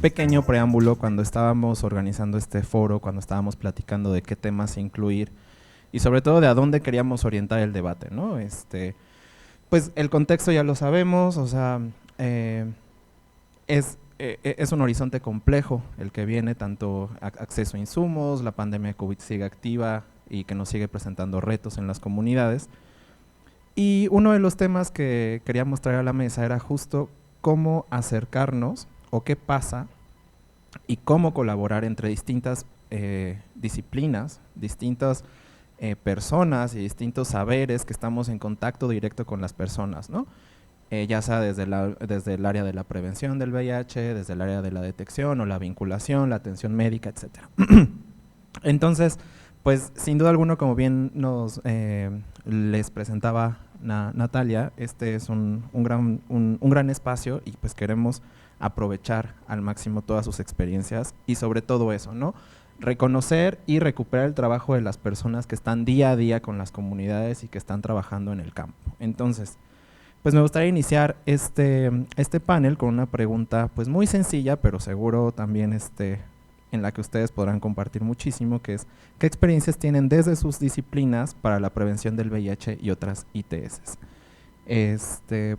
pequeño preámbulo cuando estábamos organizando este foro, cuando estábamos platicando de qué temas incluir y sobre todo de a dónde queríamos orientar el debate, ¿no? Pues el contexto ya lo sabemos, o sea, es un horizonte complejo el que viene, tanto acceso a insumos, la pandemia de COVID sigue activa y que nos sigue presentando retos en las comunidades. Y uno de los temas que queríamos traer a la mesa era justo cómo acercarnos o qué pasa y cómo colaborar entre distintas disciplinas, distintas personas y distintos saberes que estamos en contacto directo con las personas, ¿no? Ya sea desde el área de la prevención del VIH, desde el área de la detección o la vinculación, la atención médica, etcétera. Entonces, pues sin duda alguna, como bien les presentaba Natalia, este es un gran espacio y pues queremos aprovechar al máximo todas sus experiencias y sobre todo eso, ¿no? Reconocer y recuperar el trabajo de las personas que están día a día con las comunidades y que están trabajando en el campo. Entonces, pues me gustaría iniciar este panel con una pregunta pues muy sencilla, pero seguro también en la que ustedes podrán compartir muchísimo, que es ¿qué experiencias tienen desde sus disciplinas para la prevención del VIH y otras ITS?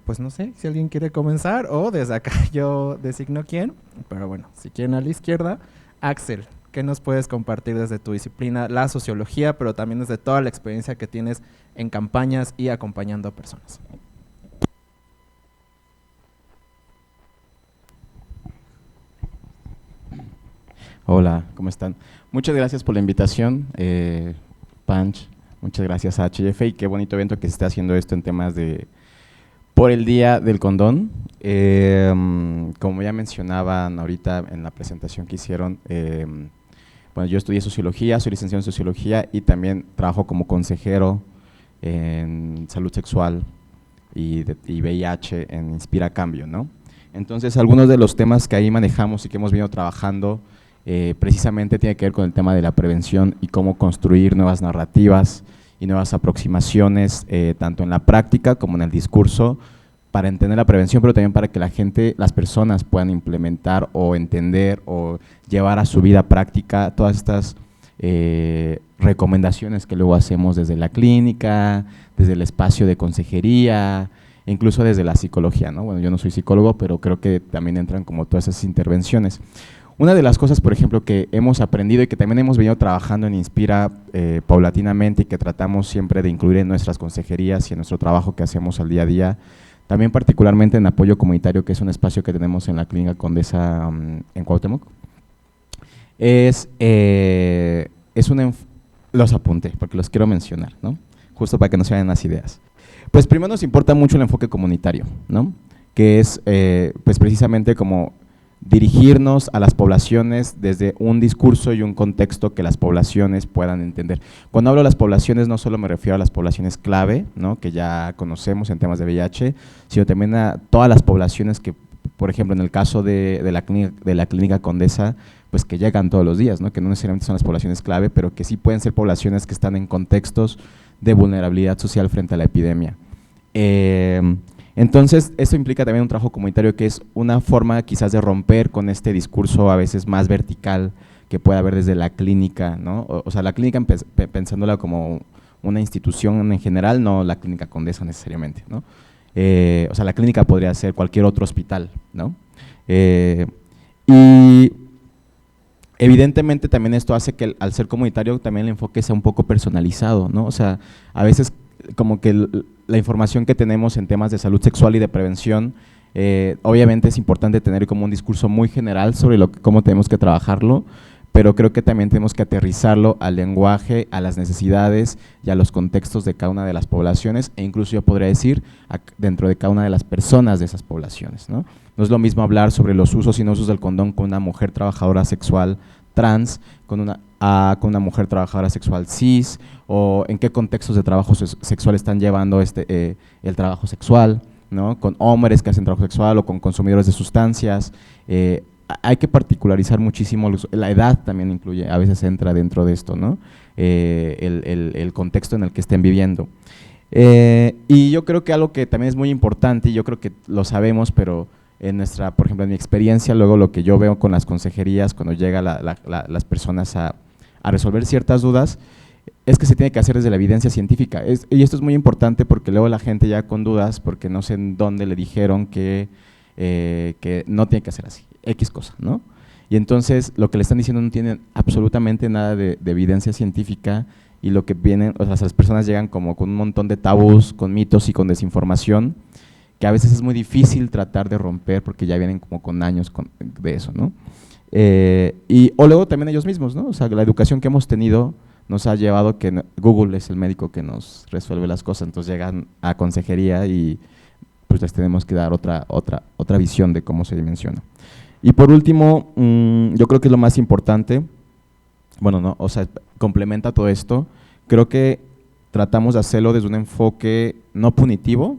Pues no sé si alguien quiere comenzar o desde acá yo designo quién, pero bueno, si quieren a la izquierda, Axel, ¿qué nos puedes compartir desde tu disciplina, la sociología, pero también desde toda la experiencia que tienes en campañas y acompañando a personas? Hola, ¿cómo están? Muchas gracias por la invitación, Punch, muchas gracias a HF y qué bonito evento que se está haciendo esto en temas por el Día del Condón. Como ya mencionaban ahorita en la presentación que hicieron, bueno, yo estudié Sociología, soy licenciado en Sociología y también trabajo como consejero en salud sexual y VIH en Inspira Cambio, ¿no? Entonces, algunos de los temas que ahí manejamos y que hemos venido trabajando precisamente tiene que ver con el tema de la prevención y cómo construir nuevas narrativas y nuevas aproximaciones, tanto en la práctica como en el discurso, para entender la prevención, pero también para que la gente, las personas puedan implementar o entender o llevar a su vida práctica todas estas recomendaciones que luego hacemos desde la clínica, desde el espacio de consejería, incluso desde la psicología, ¿no? Bueno, yo no soy psicólogo, pero creo que también entran como todas esas intervenciones. Una de las cosas, por ejemplo, que hemos aprendido y que también hemos venido trabajando en Inspira paulatinamente y que tratamos siempre de incluir en nuestras consejerías y en nuestro trabajo que hacemos al día a día, también particularmente en apoyo comunitario, que es un espacio que tenemos en la Clínica Condesa en Cuauhtémoc, los apunté porque los quiero mencionar, ¿no? Justo para que no se vayan las ideas. Pues primero nos importa mucho el enfoque comunitario, ¿no? Que es pues precisamente como dirigirnos a las poblaciones desde un discurso y un contexto que las poblaciones puedan entender. Cuando hablo de las poblaciones no solo me refiero a las poblaciones clave, ¿no? Que ya conocemos en temas de VIH, sino también a todas las poblaciones que, por ejemplo, en el caso de la Clínica Condesa, pues que llegan todos los días, ¿no? Que no necesariamente son las poblaciones clave, pero que sí pueden ser poblaciones que están en contextos de vulnerabilidad social frente a la epidemia. Entonces, esto implica también un trabajo comunitario que es una forma quizás de romper con este discurso a veces más vertical que puede haber desde la clínica, ¿no? O sea, la clínica pensándola como una institución en general, no la Clínica Condesa necesariamente, ¿no? O sea, la clínica podría ser cualquier otro hospital, ¿no? Y evidentemente también esto hace que al ser comunitario también el enfoque sea un poco personalizado, ¿no? O sea, a veces como que la información que tenemos en temas de salud sexual y de prevención, obviamente es importante tener como un discurso muy general sobre cómo tenemos que trabajarlo, pero creo que también tenemos que aterrizarlo al lenguaje, a las necesidades y a los contextos de cada una de las poblaciones, e incluso yo podría decir dentro de cada una de las personas de esas poblaciones, ¿no? No es lo mismo hablar sobre los usos y no usos del condón con una mujer trabajadora sexual trans, con una mujer trabajadora sexual cis, o en qué contextos de trabajo sexual están llevando el trabajo sexual, ¿no? Con hombres que hacen trabajo sexual o con consumidores de sustancias. Hay que particularizar muchísimo, la edad también incluye, a veces entra dentro de esto, ¿no? El contexto en el que estén viviendo. Y yo creo que algo que también es muy importante, y yo creo que lo sabemos, pero por ejemplo, en mi experiencia, luego lo que yo veo con las consejerías, cuando llegan las personas a resolver ciertas dudas, es que se tiene que hacer desde la evidencia científica. Y esto es muy importante porque luego la gente ya con dudas, porque no sé en dónde le dijeron que no tiene que hacer así, X cosa, ¿no? Y entonces lo que le están diciendo no tiene absolutamente nada de evidencia científica, y lo que vienen, o sea, las personas llegan como con un montón de tabús, con mitos y con desinformación, que a veces es muy difícil tratar de romper porque ya vienen como con años de eso, ¿no? O luego también ellos mismos, ¿no? O sea, la educación que hemos tenido nos ha llevado que Google es el médico que nos resuelve las cosas, entonces llegan a consejería y pues les tenemos que dar otra visión de cómo se dimensiona. Y por último, yo creo que es lo más importante, bueno, no, o sea, complementa todo esto, creo que tratamos de hacerlo desde un enfoque no punitivo,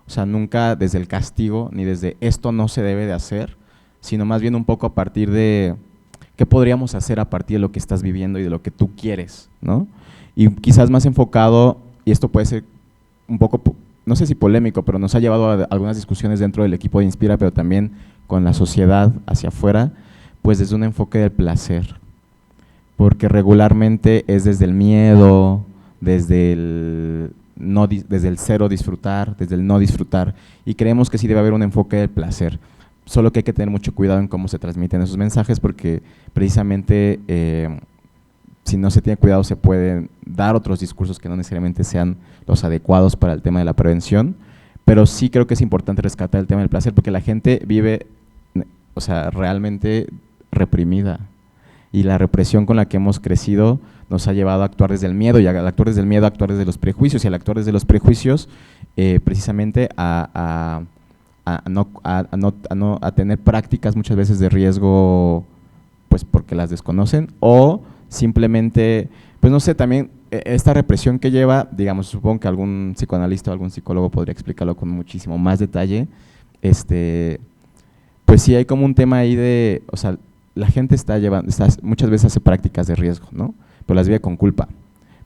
o sea, nunca desde el castigo, ni desde esto no se debe de hacer, sino más bien un poco a partir de qué podríamos hacer a partir de lo que estás viviendo y de lo que tú quieres, ¿no? Y quizás más enfocado, y esto puede ser un poco, no sé si polémico, pero nos ha llevado a algunas discusiones dentro del equipo de Inspira, pero también con la sociedad hacia afuera, pues desde un enfoque del placer, porque regularmente es desde el miedo, desde el cero disfrutar, desde el no disfrutar, y creemos que sí debe haber un enfoque del placer, solo que hay que tener mucho cuidado en cómo se transmiten esos mensajes, porque precisamente si no se tiene cuidado se pueden dar otros discursos que no necesariamente sean los adecuados para el tema de la prevención, pero sí creo que es importante rescatar el tema del placer, porque la gente vive, o sea, realmente reprimida, y la represión con la que hemos crecido nos ha llevado a actuar desde el miedo, y al actuar desde el miedo a actuar desde los prejuicios, y al actuar desde los prejuicios precisamente a tener prácticas muchas veces de riesgo, pues porque las desconocen, o simplemente, pues no sé, también esta represión que lleva, digamos, supongo que algún psicoanalista o algún psicólogo podría explicarlo con muchísimo más detalle, pues sí hay como un tema ahí de, o sea, la gente muchas veces hace prácticas de riesgo, ¿no? Pero las vive con culpa,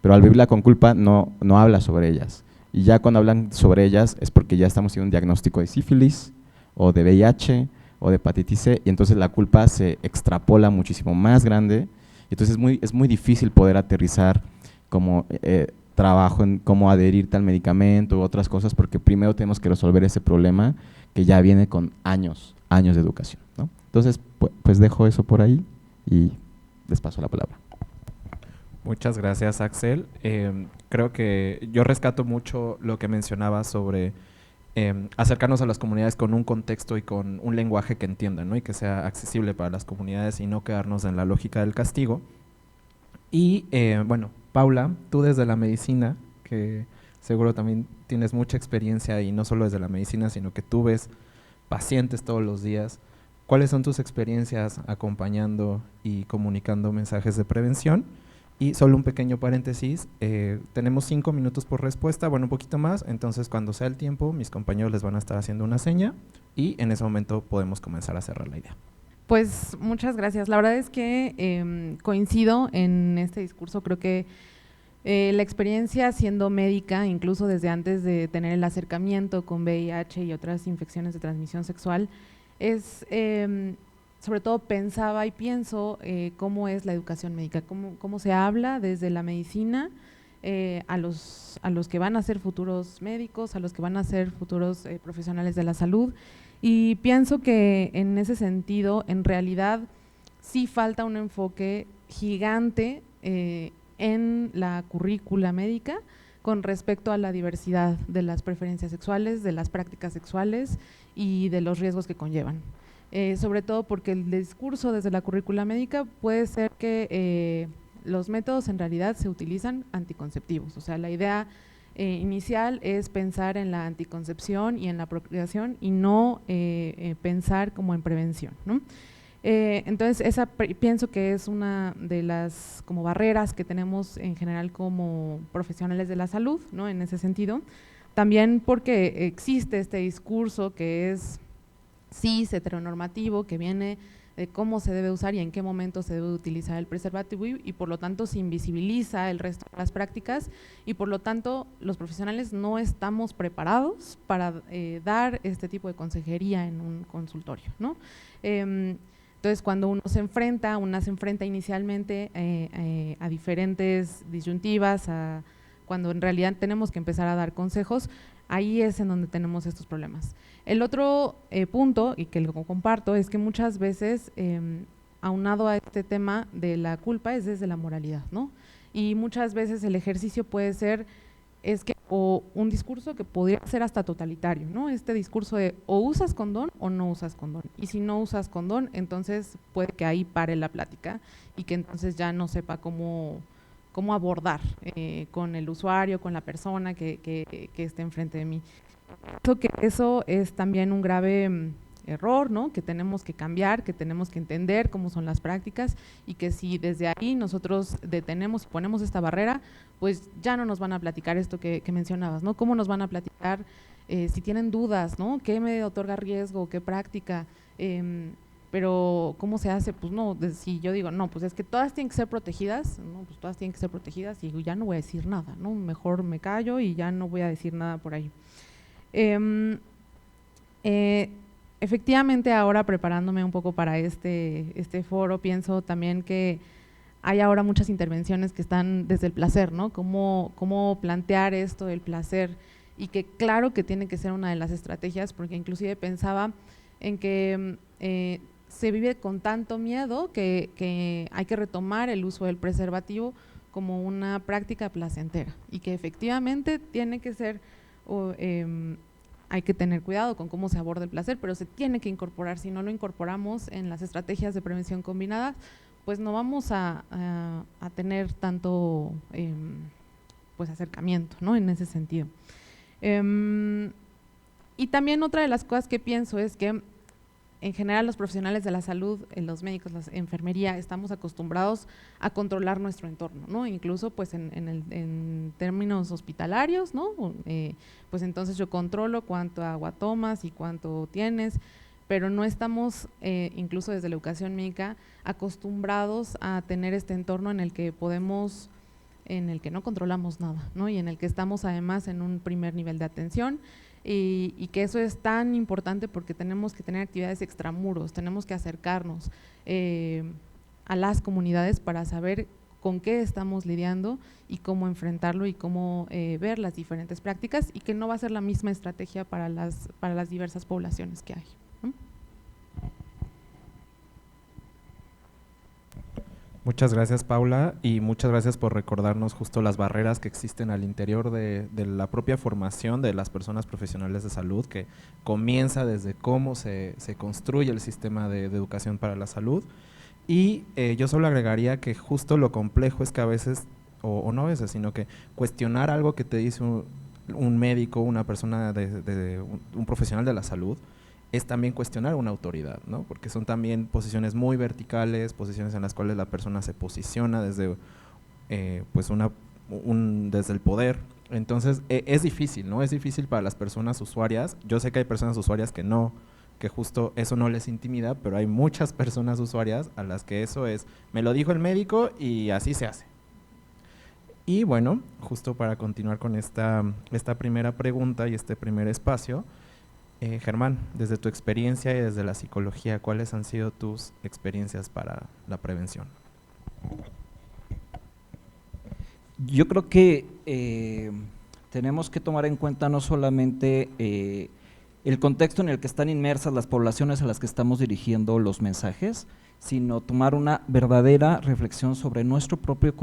pero al vivirla con culpa no habla sobre ellas, y ya cuando hablan sobre ellas es porque ya estamos haciendo un diagnóstico de sífilis, o de VIH, o de hepatitis C, y entonces la culpa se extrapola muchísimo más grande, y entonces es muy difícil poder aterrizar como trabajo en cómo adherirte al medicamento u otras cosas, porque primero tenemos que resolver ese problema que ya viene con años de educación, ¿no? Entonces, pues dejo eso por ahí y les paso la palabra. Muchas gracias, Axel. Creo que yo rescato mucho lo que mencionabas sobre acercarnos a las comunidades con un contexto y con un lenguaje que entiendan, ¿no? Y que sea accesible para las comunidades y no quedarnos en la lógica del castigo. Y bueno, Paula, tú desde la medicina, que seguro también tienes mucha experiencia, y no solo desde la medicina, sino que tú ves pacientes todos los días, ¿cuáles son tus experiencias acompañando y comunicando mensajes de prevención? Y solo un pequeño paréntesis, tenemos 5 minutos por respuesta, bueno, un poquito más, entonces cuando sea el tiempo, mis compañeros les van a estar haciendo una seña y en ese momento podemos comenzar a cerrar la idea. Pues muchas gracias. La verdad es que coincido en este discurso. Creo que la experiencia siendo médica, incluso desde antes de tener el acercamiento con VIH y otras infecciones de transmisión sexual, es sobre todo pensaba y pienso cómo es la educación médica, cómo se habla desde la medicina a los que van a ser futuros médicos, a los que van a ser futuros profesionales de la salud. Y pienso que en ese sentido, en realidad, sí falta un enfoque gigante en la currícula médica con respecto a la diversidad de las preferencias sexuales, de las prácticas sexuales y de los riesgos que conllevan. Sobre todo porque el discurso desde la currícula médica puede ser que los métodos en realidad se utilizan anticonceptivos, o sea, la idea inicial es pensar en la anticoncepción y en la procreación y no pensar como en prevención, ¿no? Entonces esa pienso que es una de las como barreras que tenemos en general como profesionales de la salud, ¿no? En ese sentido, también porque existe este discurso que es cis, heteronormativo, que viene de cómo se debe usar y en qué momento se debe utilizar el preservativo y por lo tanto se invisibiliza el resto de las prácticas y por lo tanto los profesionales no estamos preparados para dar este tipo de consejería en un consultorio, ¿no? Entonces, cuando uno se enfrenta inicialmente a diferentes disyuntivas, cuando en realidad tenemos que empezar a dar consejos, ahí es en donde tenemos estos problemas. El otro punto, y que lo comparto, es que muchas veces, aunado a este tema de la culpa, es desde la moralidad, ¿no? Y muchas veces el ejercicio puede ser, o un discurso que podría ser hasta totalitario, ¿no? Este discurso de o usas condón o no usas condón, y si no usas condón, entonces puede que ahí pare la plática y que entonces ya no sepa cómo abordar con el usuario, con la persona que esté enfrente de mí. Creo que eso es también un grave error, ¿no? Que tenemos que cambiar, que tenemos que entender cómo son las prácticas y que si desde ahí nosotros detenemos y ponemos esta barrera, pues ya no nos van a platicar esto que mencionabas, ¿no? ¿Cómo nos van a platicar si tienen dudas, ¿no? ¿Qué me otorga riesgo? ¿Qué práctica? Pero ¿cómo se hace? Pues no, si yo digo, no, pues es que todas tienen que ser protegidas, no, pues todas tienen que ser protegidas y ya no voy a decir nada, ¿no? Mejor me callo y ya no voy a decir nada por ahí. Efectivamente, ahora preparándome un poco para este foro, pienso también que hay ahora muchas intervenciones que están desde el placer, ¿no? Cómo plantear esto del placer y que claro que tiene que ser una de las estrategias, porque inclusive pensaba en que se vive con tanto miedo que hay que retomar el uso del preservativo como una práctica placentera y que efectivamente tiene que ser, hay que tener cuidado con cómo se aborda el placer, pero se tiene que incorporar. Si no lo incorporamos en las estrategias de prevención combinadas, pues no vamos a tener tanto pues acercamiento, ¿no? En ese sentido. Y también otra de las cosas que pienso es que en general los profesionales de la salud, los médicos, la enfermería, estamos acostumbrados a controlar nuestro entorno, ¿no? Incluso pues en términos hospitalarios, ¿no? Pues entonces yo controlo cuánto agua tomas y cuánto tienes, pero no estamos, incluso desde la educación médica, acostumbrados a tener este entorno en el que no controlamos nada, ¿no? Y en el que estamos además en un primer nivel de atención. Y que eso es tan importante porque tenemos que tener actividades extramuros, tenemos que acercarnos a las comunidades para saber con qué estamos lidiando y cómo enfrentarlo y cómo ver las diferentes prácticas y que no va a ser la misma estrategia para las diversas poblaciones que hay, ¿no? Muchas gracias, Paula, y muchas gracias por recordarnos justo las barreras que existen al interior de la propia formación de las personas profesionales de salud, que comienza desde cómo se construye el sistema de educación para la salud. Y yo solo agregaría que justo lo complejo es que a veces, o no a veces, sino que cuestionar algo que te dice un médico, una persona, un profesional de la salud, es también cuestionar una autoridad, ¿no? Porque son también posiciones muy verticales, posiciones en las cuales la persona se posiciona desde, pues desde el poder. Entonces es difícil, ¿no? Es difícil para las personas usuarias. Yo sé que hay personas usuarias que justo eso no les intimida, pero hay muchas personas usuarias a las que eso es, me lo dijo el médico y así se hace. Y bueno, justo para continuar con esta primera pregunta y este primer espacio, Germán, desde tu experiencia y desde la psicología, ¿cuáles han sido tus experiencias para la prevención? Yo creo que tenemos que tomar en cuenta no solamente el contexto en el que están inmersas las poblaciones a las que estamos dirigiendo los mensajes, sino tomar una verdadera reflexión sobre nuestro propio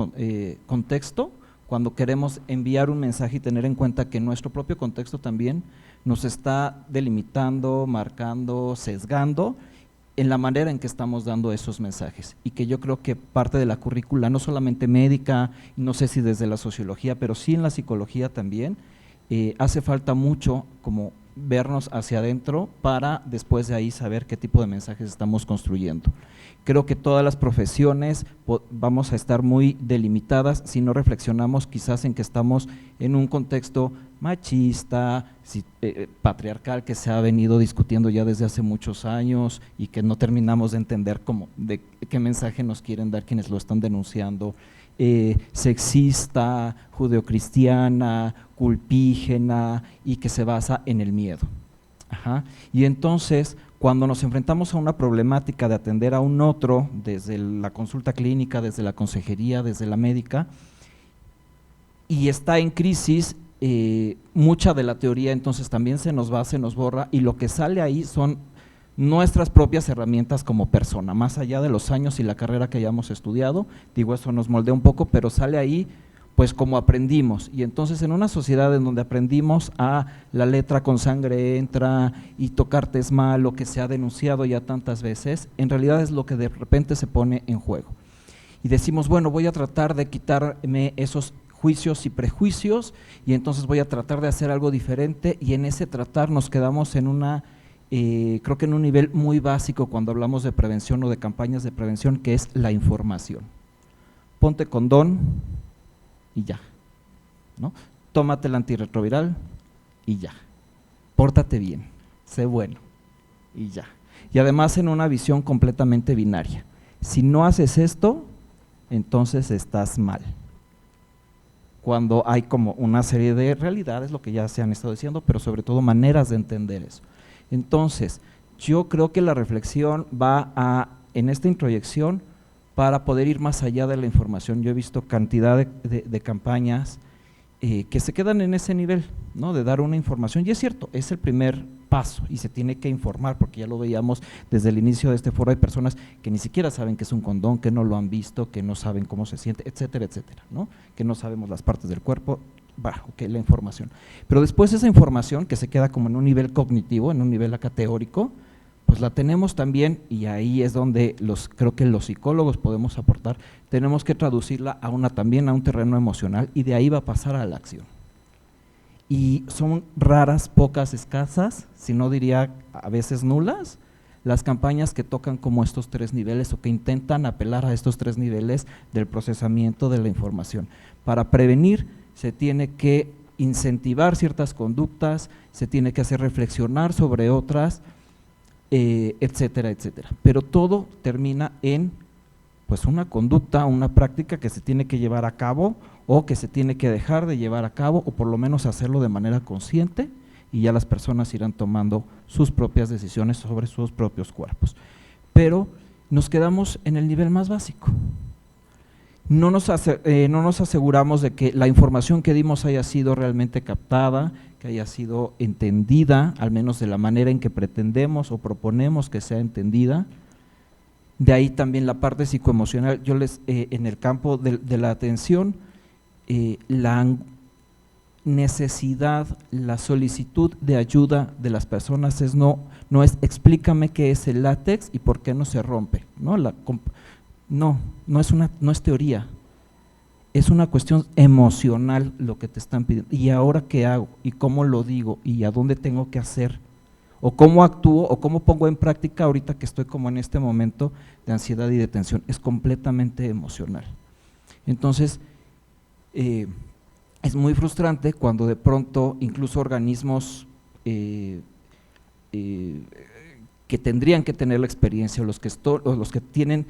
contexto cuando queremos enviar un mensaje y tener en cuenta que nuestro propio contexto también nos está delimitando, marcando, sesgando en la manera en que estamos dando esos mensajes y que yo creo que parte de la currícula, no solamente médica, no sé si desde la sociología, pero sí en la psicología también, hace falta mucho como vernos hacia adentro para después de ahí saber qué tipo de mensajes estamos construyendo. Creo que todas las profesiones vamos a estar muy delimitadas si no reflexionamos quizás en que estamos en un contexto machista, patriarcal, que se ha venido discutiendo ya desde hace muchos años y que no terminamos de entender de qué mensaje nos quieren dar quienes lo están denunciando, sexista, judeocristiana, culpígena y que se basa en el miedo. Ajá. Y entonces, cuando nos enfrentamos a una problemática de atender a un otro, desde la consulta clínica, desde la consejería, desde la médica, y está en crisis, mucha de la teoría entonces también se nos va, se nos borra, y lo que sale ahí son nuestras propias herramientas como persona, más allá de los años y la carrera que hayamos estudiado. Digo, eso nos moldea un poco, pero sale ahí pues como aprendimos. Y entonces en una sociedad en donde aprendimos a la letra con sangre entra y tocarte es mal, lo que se ha denunciado ya tantas veces, en realidad es lo que de repente se pone en juego. Y decimos, bueno, voy a tratar de quitarme esos juicios y prejuicios y entonces voy a tratar de hacer algo diferente, y en ese tratar nos quedamos en una… creo que en un nivel muy básico cuando hablamos de prevención o de campañas de prevención, que es la información. Ponte condón y ya, ¿no? Tómate el antirretroviral y ya, pórtate bien, sé bueno y ya. Y además en una visión completamente binaria, si no haces esto, entonces estás mal. Cuando hay como una serie de realidades, lo que ya se han estado diciendo, pero sobre todo maneras de entender eso. Entonces, yo creo que la reflexión va en esta introyección para poder ir más allá de la información. Yo he visto cantidad de campañas que se quedan en ese nivel, ¿no? De dar una información, y es cierto, es el primer paso y se tiene que informar, porque ya lo veíamos desde el inicio de este foro, hay personas que ni siquiera saben qué es un condón, que no lo han visto, que no saben cómo se siente, etcétera, etcétera, ¿no? Que no sabemos las partes del cuerpo. La información, pero después esa información que se queda como en un nivel cognitivo, en un nivel acá teórico, pues la tenemos también, y ahí es donde creo que los psicólogos podemos aportar, tenemos que traducirla también a un terreno emocional, y de ahí va a pasar a la acción. Y son raras, pocas, escasas, si no diría a veces nulas, las campañas que tocan como estos tres niveles o que intentan apelar a estos tres niveles del procesamiento de la información. Para prevenir se tiene que incentivar ciertas conductas, se tiene que hacer reflexionar sobre otras, etcétera, etcétera. Pero todo termina en pues una conducta, una práctica que se tiene que llevar a cabo o que se tiene que dejar de llevar a cabo, o por lo menos hacerlo de manera consciente, y ya las personas irán tomando sus propias decisiones sobre sus propios cuerpos. Pero nos quedamos en el nivel más básico. No nos aseguramos de que la información que dimos haya sido realmente captada, que haya sido entendida, al menos de la manera en que pretendemos o proponemos que sea entendida. De ahí también la parte psicoemocional. Yo en el campo de la atención, la necesidad, la solicitud de ayuda de las personas no es explícame qué es el látex y por qué no se rompe, ¿no? No es teoría, es una cuestión emocional lo que te están pidiendo. ¿Y ahora qué hago? ¿Y cómo lo digo? ¿Y a dónde tengo que hacer? ¿O cómo actúo? ¿O cómo pongo en práctica ahorita que estoy como en este momento de ansiedad y de tensión? Es completamente emocional. Entonces, es muy frustrante cuando de pronto incluso organismos que tendrían que tener la experiencia, o los que tienen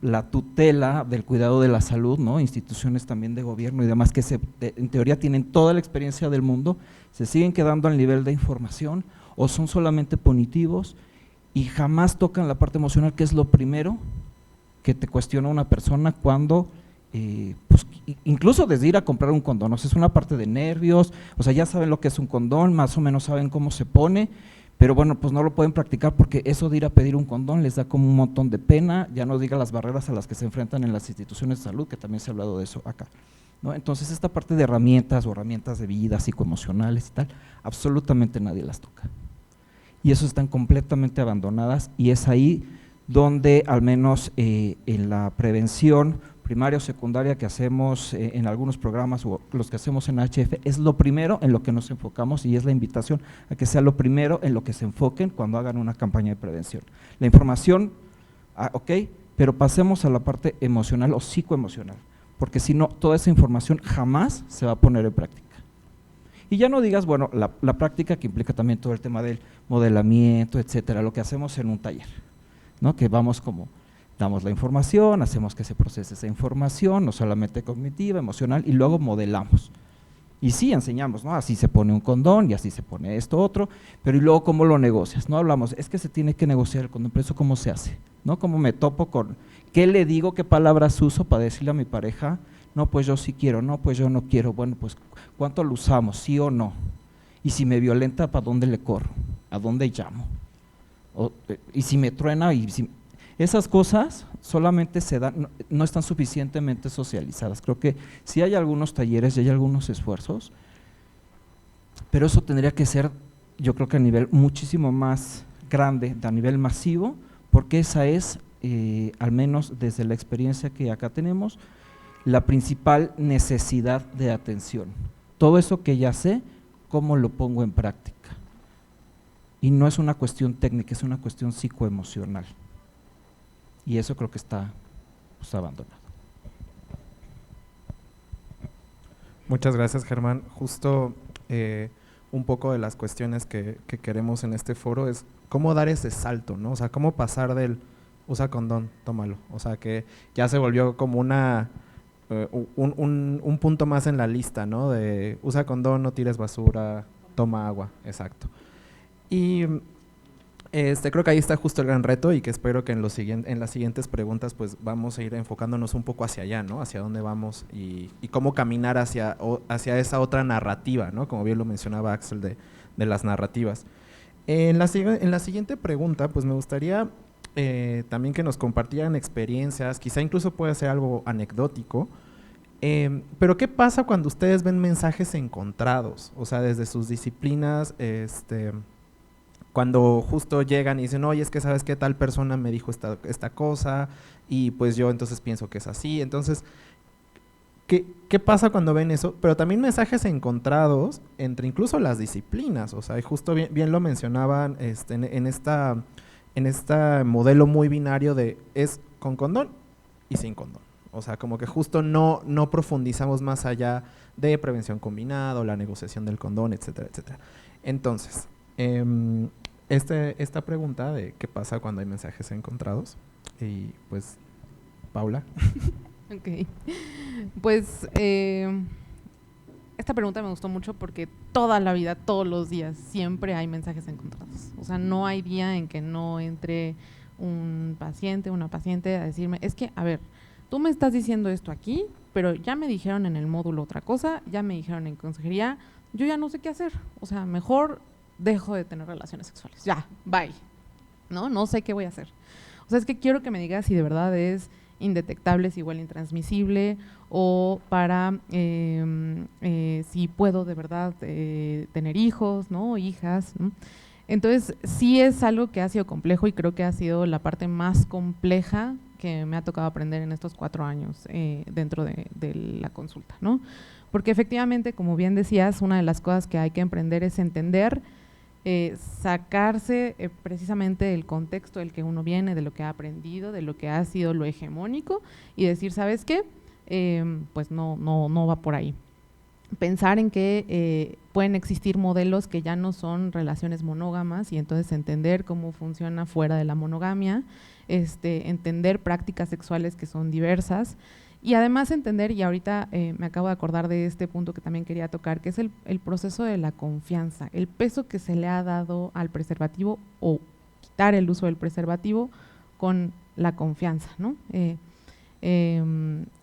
la tutela del cuidado de la salud, ¿no? Instituciones también de gobierno y demás que en teoría tienen toda la experiencia del mundo, se siguen quedando al nivel de información o son solamente punitivos y jamás tocan la parte emocional, que es lo primero que te cuestiona una persona cuando, pues, incluso desde ir a comprar un condón, o sea, es una parte de nervios, o sea, ya saben lo que es un condón, más o menos saben cómo se pone, pero bueno, pues no lo pueden practicar porque eso de ir a pedir un condón les da como un montón de pena, ya no diga las barreras a las que se enfrentan en las instituciones de salud, que también se ha hablado de eso acá, ¿no? Entonces esta parte de herramientas o herramientas de vida psicoemocionales y tal, absolutamente nadie las toca. Y eso están completamente abandonadas, y es ahí donde al menos en la prevención primaria o secundaria que hacemos en algunos programas o los que hacemos en HF, es lo primero en lo que nos enfocamos y es la invitación a que sea lo primero en lo que se enfoquen cuando hagan una campaña de prevención. La información, ok, pero pasemos a la parte emocional o psicoemocional, porque si no, toda esa información jamás se va a poner en práctica. Y ya no digas, bueno, la práctica que implica también todo el tema del modelamiento, etcétera, lo que hacemos en un taller, ¿no? Que vamos como, damos la información, hacemos que se procese esa información, no solamente cognitiva, emocional, y luego modelamos. Y sí, enseñamos, ¿no? Así se pone un condón y así se pone esto otro, pero y luego cómo lo negocias, ¿no? Hablamos, es que se tiene que negociar el condón, pero eso cómo se hace, ¿no? ¿Cómo me topo con, qué le digo, qué palabras uso para decirle a mi pareja? No, pues yo sí quiero, no, pues yo no quiero, bueno, pues ¿cuánto lo usamos? ¿Sí o no? Y si me violenta, ¿para dónde le corro? ¿A dónde llamo? Y si me truena, esas cosas solamente se dan, no están suficientemente socializadas. Creo que sí hay algunos talleres y hay algunos esfuerzos, pero eso tendría que ser, yo creo que a nivel muchísimo más grande, a nivel masivo, porque esa es, al menos desde la experiencia que acá tenemos, la principal necesidad de atención. Todo eso que ya sé, ¿cómo lo pongo en práctica? Y no es una cuestión técnica, es una cuestión psicoemocional. Y eso creo que está pues, abandonado. Muchas gracias, Germán. Justo un poco de las cuestiones que queremos en este foro es cómo dar ese salto, ¿no? O sea, cómo pasar del usa condón, tómalo. O sea, que ya se volvió como un punto más en la lista, ¿no? De usa condón, no tires basura, toma agua, exacto. Y creo que ahí está justo el gran reto y que espero que en las siguientes preguntas pues vamos a ir enfocándonos un poco hacia allá, ¿no? Hacia dónde vamos y cómo caminar hacia esa otra narrativa, ¿no? Como bien lo mencionaba Axel de las narrativas. En la siguiente pregunta pues me gustaría también que nos compartieran experiencias, quizá incluso puede ser algo anecdótico, pero ¿qué pasa cuando ustedes ven mensajes encontrados? O sea, desde sus disciplinas, cuando justo llegan y dicen, oye, es que sabes que tal persona me dijo esta cosa y pues yo entonces pienso que es así. Entonces, ¿qué pasa cuando ven eso? Pero también mensajes encontrados entre incluso las disciplinas. O sea, y justo bien lo mencionaban en este modelo muy binario de es con condón y sin condón. O sea, como que justo no profundizamos más allá de prevención combinada, la negociación del condón, etcétera, etcétera. Entonces, esta pregunta de qué pasa cuando hay mensajes encontrados, y pues, Paula. Ok, pues esta pregunta me gustó mucho porque toda la vida, todos los días, siempre hay mensajes encontrados. O sea, no hay día en que no entre un paciente, una paciente a decirme, es que, a ver, tú me estás diciendo esto aquí, pero ya me dijeron en el módulo otra cosa, ya me dijeron en consejería, yo ya no sé qué hacer. O sea, mejor dejo de tener relaciones sexuales. Ya, bye. No sé qué voy a hacer. O sea, es que quiero que me digas si de verdad es indetectable, si igual intransmisible, o para si puedo de verdad tener hijos, ¿no? Hijas, ¿no? Entonces, sí es algo que ha sido complejo y creo que ha sido la parte más compleja que me ha tocado aprender en estos 4 años dentro de la consulta, ¿no? Porque efectivamente, como bien decías, una de las cosas que hay que emprender es entender, sacarse precisamente del contexto del que uno viene, de lo que ha aprendido, de lo que ha sido lo hegemónico y decir, ¿sabes qué? Pues no va por ahí. Pensar en que pueden existir modelos que ya no son relaciones monógamas y entonces entender cómo funciona fuera de la monogamia, entender prácticas sexuales que son diversas y además entender, y ahorita me acabo de acordar de este punto que también quería tocar, que es el proceso de la confianza, el peso que se le ha dado al preservativo o quitar el uso del preservativo con la confianza, ¿no?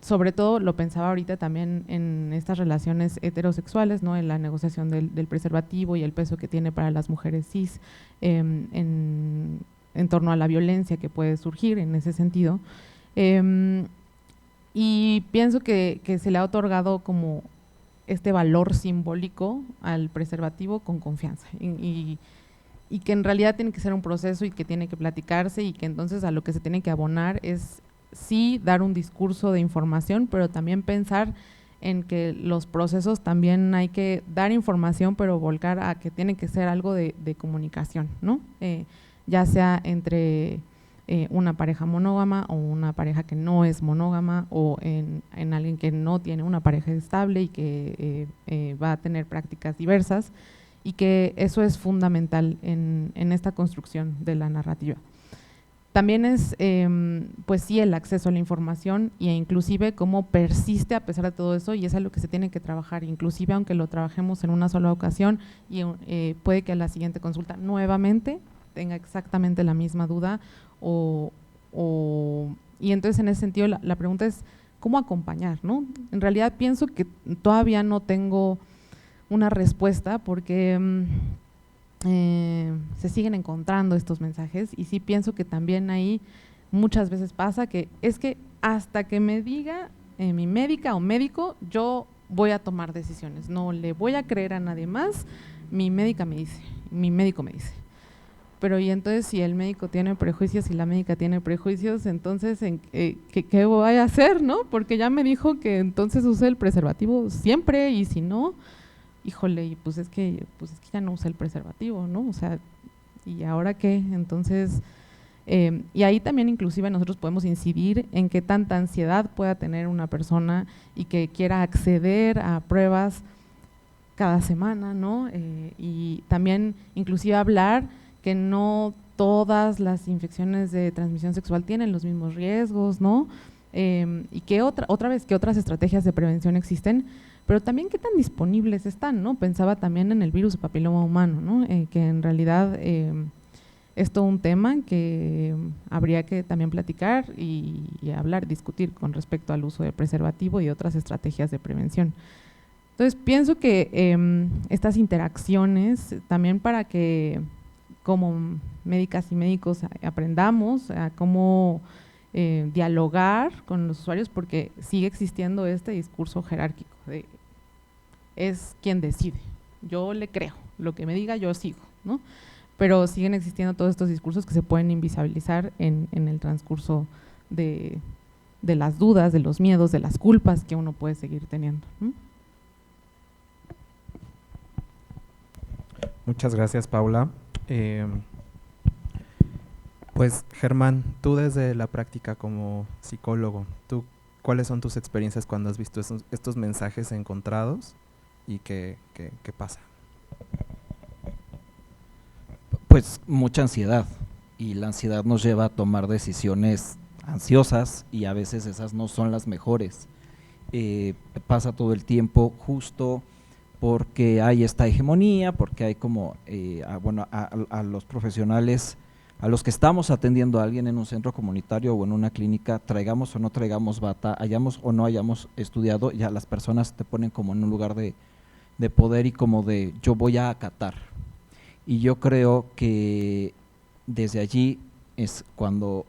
Sobre todo lo pensaba ahorita también en estas relaciones heterosexuales, ¿no? En la negociación del preservativo y el peso que tiene para las mujeres cis en torno a la violencia que puede surgir en ese sentido. Y pienso que se le ha otorgado como este valor simbólico al preservativo con confianza y que en realidad tiene que ser un proceso y que tiene que platicarse y que entonces a lo que se tiene que abonar es sí dar un discurso de información, pero también pensar en que los procesos también hay que dar información, pero volcar a que tiene que ser algo de comunicación, ¿no? Ya sea entre una pareja monógama o una pareja que no es monógama, o en alguien que no tiene una pareja estable y que va a tener prácticas diversas, y que eso es fundamental en esta construcción de la narrativa. También es, pues sí, el acceso a la información e inclusive cómo persiste a pesar de todo eso, y es algo que se tiene que trabajar, inclusive aunque lo trabajemos en una sola ocasión y puede que a la siguiente consulta nuevamente tenga exactamente la misma duda, y entonces en ese sentido la pregunta es ¿cómo acompañar?, ¿no? En realidad pienso que todavía no tengo una respuesta porque se siguen encontrando estos mensajes, y sí pienso que también ahí muchas veces pasa que es que hasta que me diga mi médica o médico, yo voy a tomar decisiones, no le voy a creer a nadie más, mi médica me dice, mi médico me dice. Pero y entonces si el médico tiene prejuicios y la médica tiene prejuicios, entonces ¿qué voy a hacer, no? Porque ya me dijo que entonces use el preservativo siempre, y si no, híjole, y pues es que ya no usa el preservativo, ¿no? O sea, ¿y ahora qué? Entonces, y ahí también inclusive nosotros podemos incidir en qué tanta ansiedad pueda tener una persona y que quiera acceder a pruebas cada semana, ¿no? Y también inclusive hablar que no todas las infecciones de transmisión sexual tienen los mismos riesgos, ¿no? Y que otra vez, que otras estrategias de prevención existen, pero también qué tan disponibles están, ¿no? Pensaba también en el virus de papiloma humano, ¿no? Que en realidad es todo un tema que habría que también platicar y hablar, discutir con respecto al uso de preservativo y otras estrategias de prevención. Entonces, pienso que estas interacciones también para que como médicas y médicos aprendamos a cómo dialogar con los usuarios, porque sigue existiendo este discurso jerárquico de es quien decide, yo le creo, lo que me diga yo sigo, ¿no? Pero siguen existiendo todos estos discursos que se pueden invisibilizar en el transcurso de las dudas, de los miedos, de las culpas que uno puede seguir teniendo, ¿no? Muchas gracias, Paula. Pues Germán, tú desde la práctica como psicólogo, ¿cuáles son tus experiencias cuando has visto estos mensajes encontrados y qué pasa? Pues mucha ansiedad, y la ansiedad nos lleva a tomar decisiones ansiosas y a veces esas no son las mejores. Pasa todo el tiempo justo porque hay esta hegemonía, porque hay como, a los profesionales, a los que estamos atendiendo a alguien en un centro comunitario o en una clínica, traigamos o no traigamos bata, hayamos o no hayamos estudiado, ya las personas te ponen como en un lugar de poder y como de yo voy a acatar. Y yo creo que desde allí es cuando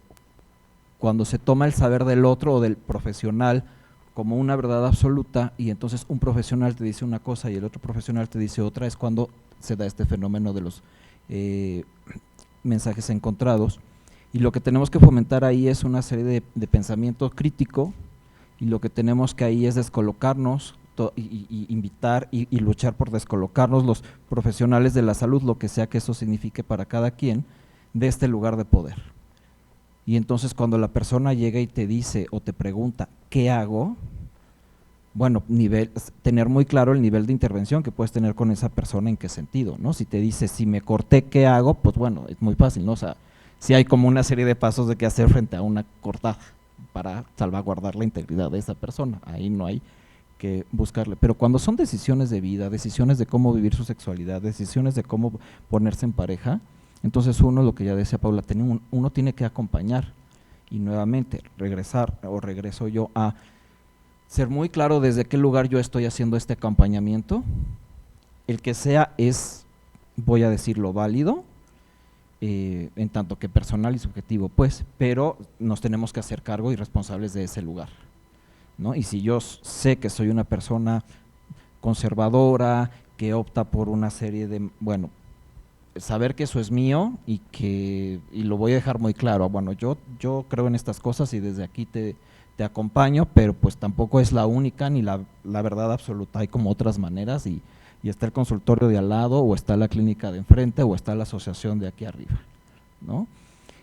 se toma el saber del otro o del profesional como una verdad absoluta, y entonces un profesional te dice una cosa y el otro profesional te dice otra, es cuando se da este fenómeno de los mensajes encontrados. Y lo que tenemos que fomentar ahí es una serie de pensamiento crítico, y lo que tenemos que ahí es descolocarnos y invitar y luchar por descolocarnos los profesionales de la salud, lo que sea que eso signifique para cada quien, de este lugar de poder. Y entonces cuando la persona llega y te dice o te pregunta ¿qué hago? Bueno, tener muy claro el nivel de intervención que puedes tener con esa persona, en qué sentido, ¿no? Si te dice si me corté, ¿qué hago? Pues bueno, es muy fácil, ¿no? O sea, si hay como una serie de pasos de qué hacer frente a una cortada para salvaguardar la integridad de esa persona, ahí no hay que buscarle. Pero cuando son decisiones de vida, decisiones de cómo vivir su sexualidad, decisiones de cómo ponerse en pareja, entonces lo que ya decía Paula, uno tiene que acompañar, y nuevamente regreso yo a ser muy claro desde qué lugar yo estoy haciendo este acompañamiento, el que sea es, voy a decirlo, válido, en tanto que personal y subjetivo, pues, pero nos tenemos que hacer cargo y responsables de ese lugar, ¿no? Y si yo sé que soy una persona conservadora, que opta por una serie de, saber que eso es mío y lo voy a dejar muy claro. Bueno, yo creo en estas cosas y desde aquí te acompaño, pero pues tampoco es la única ni la verdad absoluta. Hay como otras maneras y está el consultorio de al lado, o está la clínica de enfrente, o está la asociación de aquí arriba, ¿no?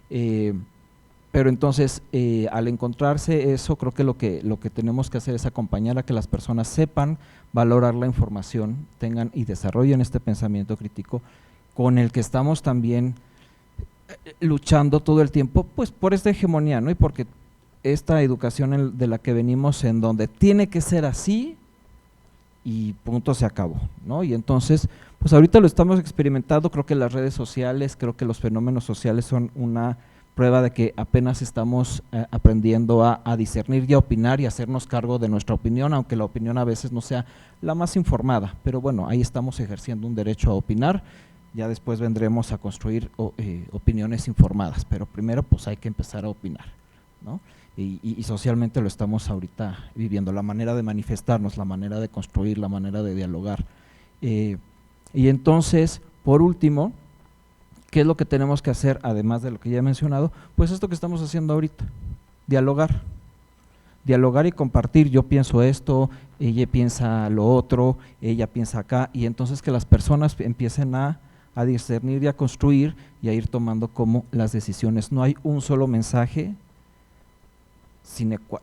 Pero entonces, al encontrarse eso, creo que lo que tenemos que hacer es acompañar a que las personas sepan valorar la información, tengan y desarrollen este pensamiento crítico con el que estamos también luchando todo el tiempo, pues por esta hegemonía, ¿no? Y porque esta educación de la que venimos, en donde tiene que ser así y punto, se acabó, ¿no? Y entonces, pues ahorita lo estamos experimentando. Creo que las redes sociales, creo que los fenómenos sociales son una prueba de que apenas estamos aprendiendo a discernir y a opinar y a hacernos cargo de nuestra opinión, aunque la opinión a veces no sea la más informada, pero bueno, ahí estamos ejerciendo un derecho a opinar. Ya después vendremos a construir opiniones informadas, pero primero pues hay que empezar a opinar, ¿no? Y socialmente lo estamos ahorita viviendo, la manera de manifestarnos, la manera de construir, la manera de dialogar. Y entonces, por último, ¿qué es lo que tenemos que hacer, además de lo que ya he mencionado? Pues esto que estamos haciendo ahorita, dialogar y compartir. Yo pienso esto, ella piensa lo otro, ella piensa acá, y entonces que las personas empiecen a discernir y a construir y a ir tomando como las decisiones. No hay un solo mensaje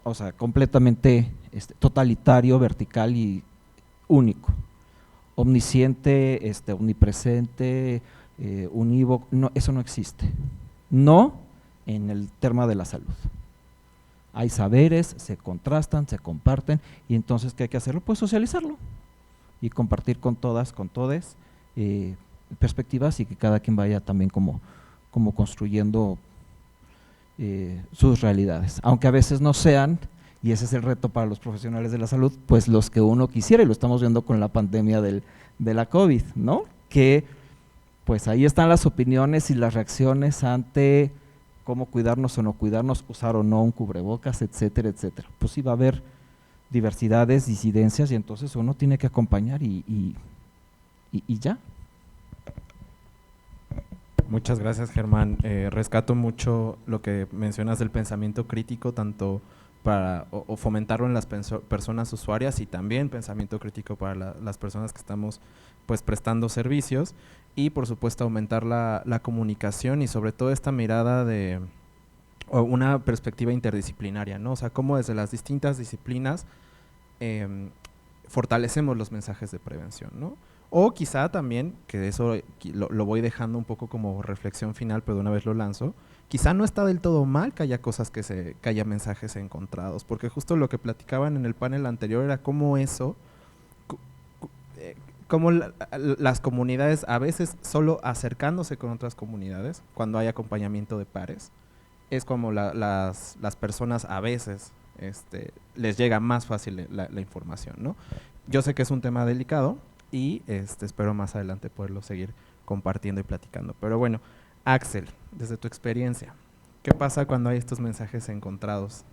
o sea, completamente totalitario, vertical y único, omnisciente, omnipresente, unívoco. No, eso no existe, no en el tema de la salud. Hay saberes, se contrastan, se comparten, y entonces ¿qué hay que hacerlo? Pues socializarlo y compartir con todas, con todes, perspectivas, y que cada quien vaya también como construyendo sus realidades, aunque a veces no sean, y ese es el reto para los profesionales de la salud, pues los que uno quisiera, y lo estamos viendo con la pandemia de la COVID, ¿no? Que pues ahí están las opiniones y las reacciones ante cómo cuidarnos o no cuidarnos, usar o no un cubrebocas, etcétera, etcétera. Pues sí va a haber diversidades, disidencias, y entonces uno tiene que acompañar y ya. Muchas gracias, Germán. Rescato mucho lo que mencionas del pensamiento crítico, tanto para fomentarlo en las personas usuarias, y también pensamiento crítico para las personas que estamos pues prestando servicios, y por supuesto aumentar la comunicación y sobre todo esta mirada de una perspectiva interdisciplinaria, ¿no? O sea, cómo desde las distintas disciplinas fortalecemos los mensajes de prevención, ¿no? O quizá también, que eso lo voy dejando un poco como reflexión final, pero de una vez lo lanzo, quizá no está del todo mal que haya cosas que haya mensajes encontrados, porque justo lo que platicaban en el panel anterior era cómo eso, cómo las comunidades a veces solo acercándose con otras comunidades, cuando hay acompañamiento de pares, es como las personas a veces les llega más fácil la información, ¿no? Yo sé que es un tema delicado, y espero más adelante poderlo seguir compartiendo y platicando. Pero bueno, Axel, desde tu experiencia, ¿qué pasa cuando hay estos mensajes encontrados?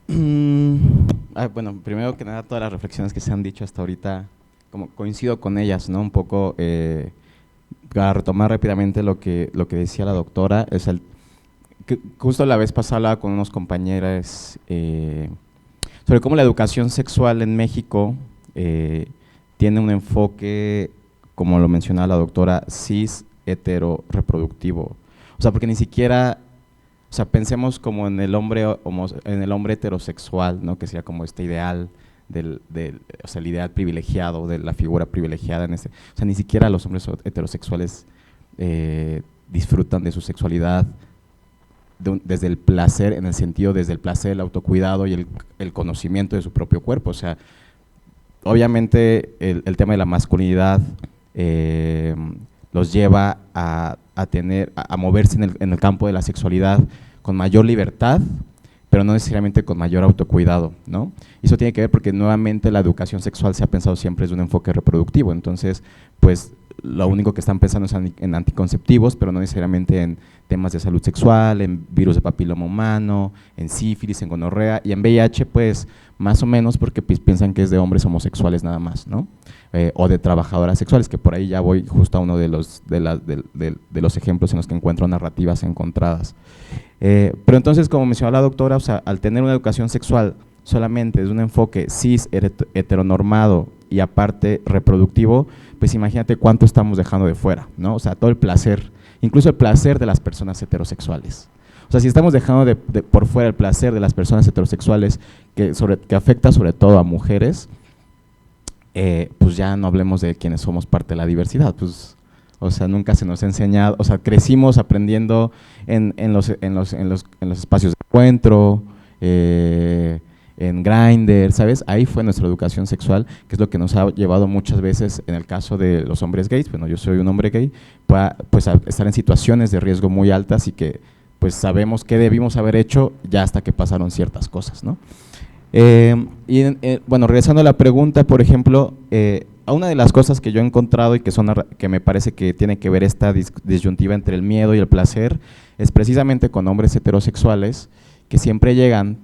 Bueno, primero que nada, todas las reflexiones que se han dicho hasta ahorita, como coincido con ellas, ¿no? Un poco, para retomar rápidamente lo que decía la doctora, es que justo la vez pasada hablaba con unos compañeros sobre cómo la educación sexual en México tiene un enfoque, como lo mencionaba la doctora, cis hetero reproductivo. O sea, porque ni siquiera, o sea, pensemos como en el hombre heterosexual, ¿no? Que sería como este ideal o sea, el ideal privilegiado, de la figura privilegiada en o sea, ni siquiera los hombres heterosexuales disfrutan de su sexualidad desde el placer, en el sentido desde el placer, el autocuidado y el conocimiento de su propio cuerpo. O sea, obviamente el tema de la masculinidad los lleva a moverse en el campo de la sexualidad con mayor libertad, pero no necesariamente con mayor autocuidado, ¿no? Y eso tiene que ver porque nuevamente la educación sexual se ha pensado siempre desde un enfoque reproductivo. Entonces, pues lo único que están pensando es en anticonceptivos, pero no necesariamente en temas de salud sexual, en virus de papiloma humano, en sífilis, en gonorrea, y en VIH pues más o menos porque pues, piensan que es de hombres homosexuales nada más, ¿no? O de trabajadoras sexuales, que por ahí ya voy justo a uno de los ejemplos en los que encuentro narrativas encontradas. Pero entonces, como mencionó la doctora, o sea, al tener una educación sexual solamente desde un enfoque cis, heteronormado y aparte reproductivo, pues imagínate cuánto estamos dejando de fuera, ¿no? O sea, todo el placer, incluso el placer de las personas heterosexuales. O sea, si estamos dejando por fuera el placer de las personas heterosexuales que afecta sobre todo a mujeres, pues ya no hablemos de quienes somos parte de la diversidad, pues, o sea, nunca se nos ha enseñado, o sea, crecimos aprendiendo en los espacios de encuentro, en Grindr, ¿sabes? Ahí fue nuestra educación sexual, que es lo que nos ha llevado muchas veces, en el caso de los hombres gays, bueno, yo soy un hombre gay, pues a estar en situaciones de riesgo muy altas y que pues sabemos qué debimos haber hecho ya hasta que pasaron ciertas cosas, ¿no? Bueno, regresando a la pregunta, por ejemplo, a una de las cosas que yo he encontrado y que me parece que tiene que ver esta disyuntiva entre el miedo y el placer, es precisamente con hombres heterosexuales que siempre llegan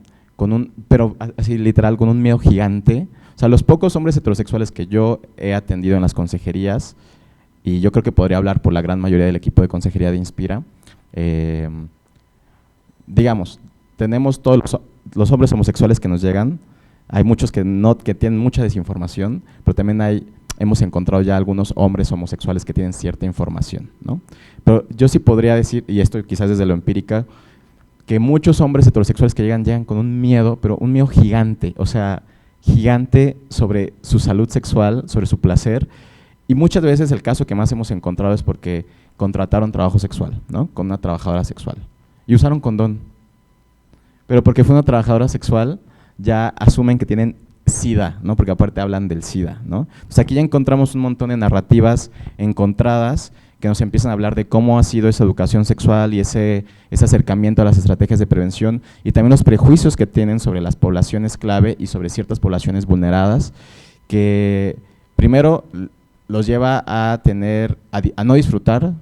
pero así literal, con un miedo gigante. O sea, los pocos hombres heterosexuales que yo he atendido en las consejerías, y yo creo que podría hablar por la gran mayoría del equipo de consejería de Inspira, digamos, tenemos todos los hombres homosexuales que nos llegan, hay muchos que tienen mucha desinformación, pero también hemos encontrado ya algunos hombres homosexuales que tienen cierta información, ¿no? Pero yo sí podría decir, y esto quizás desde lo empírica, que muchos hombres heterosexuales que llegan con un miedo, pero un miedo gigante, o sea, gigante sobre su salud sexual, sobre su placer, y muchas veces el caso que más hemos encontrado es porque contrataron trabajo sexual, ¿no? Con una trabajadora sexual, y usaron condón, pero porque fue una trabajadora sexual, ya asumen que tienen SIDA, ¿no? Porque aparte hablan del SIDA, ¿no? Pues aquí ya encontramos un montón de narrativas encontradas que nos empiezan a hablar de cómo ha sido esa educación sexual y ese acercamiento a las estrategias de prevención y también los prejuicios que tienen sobre las poblaciones clave y sobre ciertas poblaciones vulneradas, que primero los lleva a no disfrutar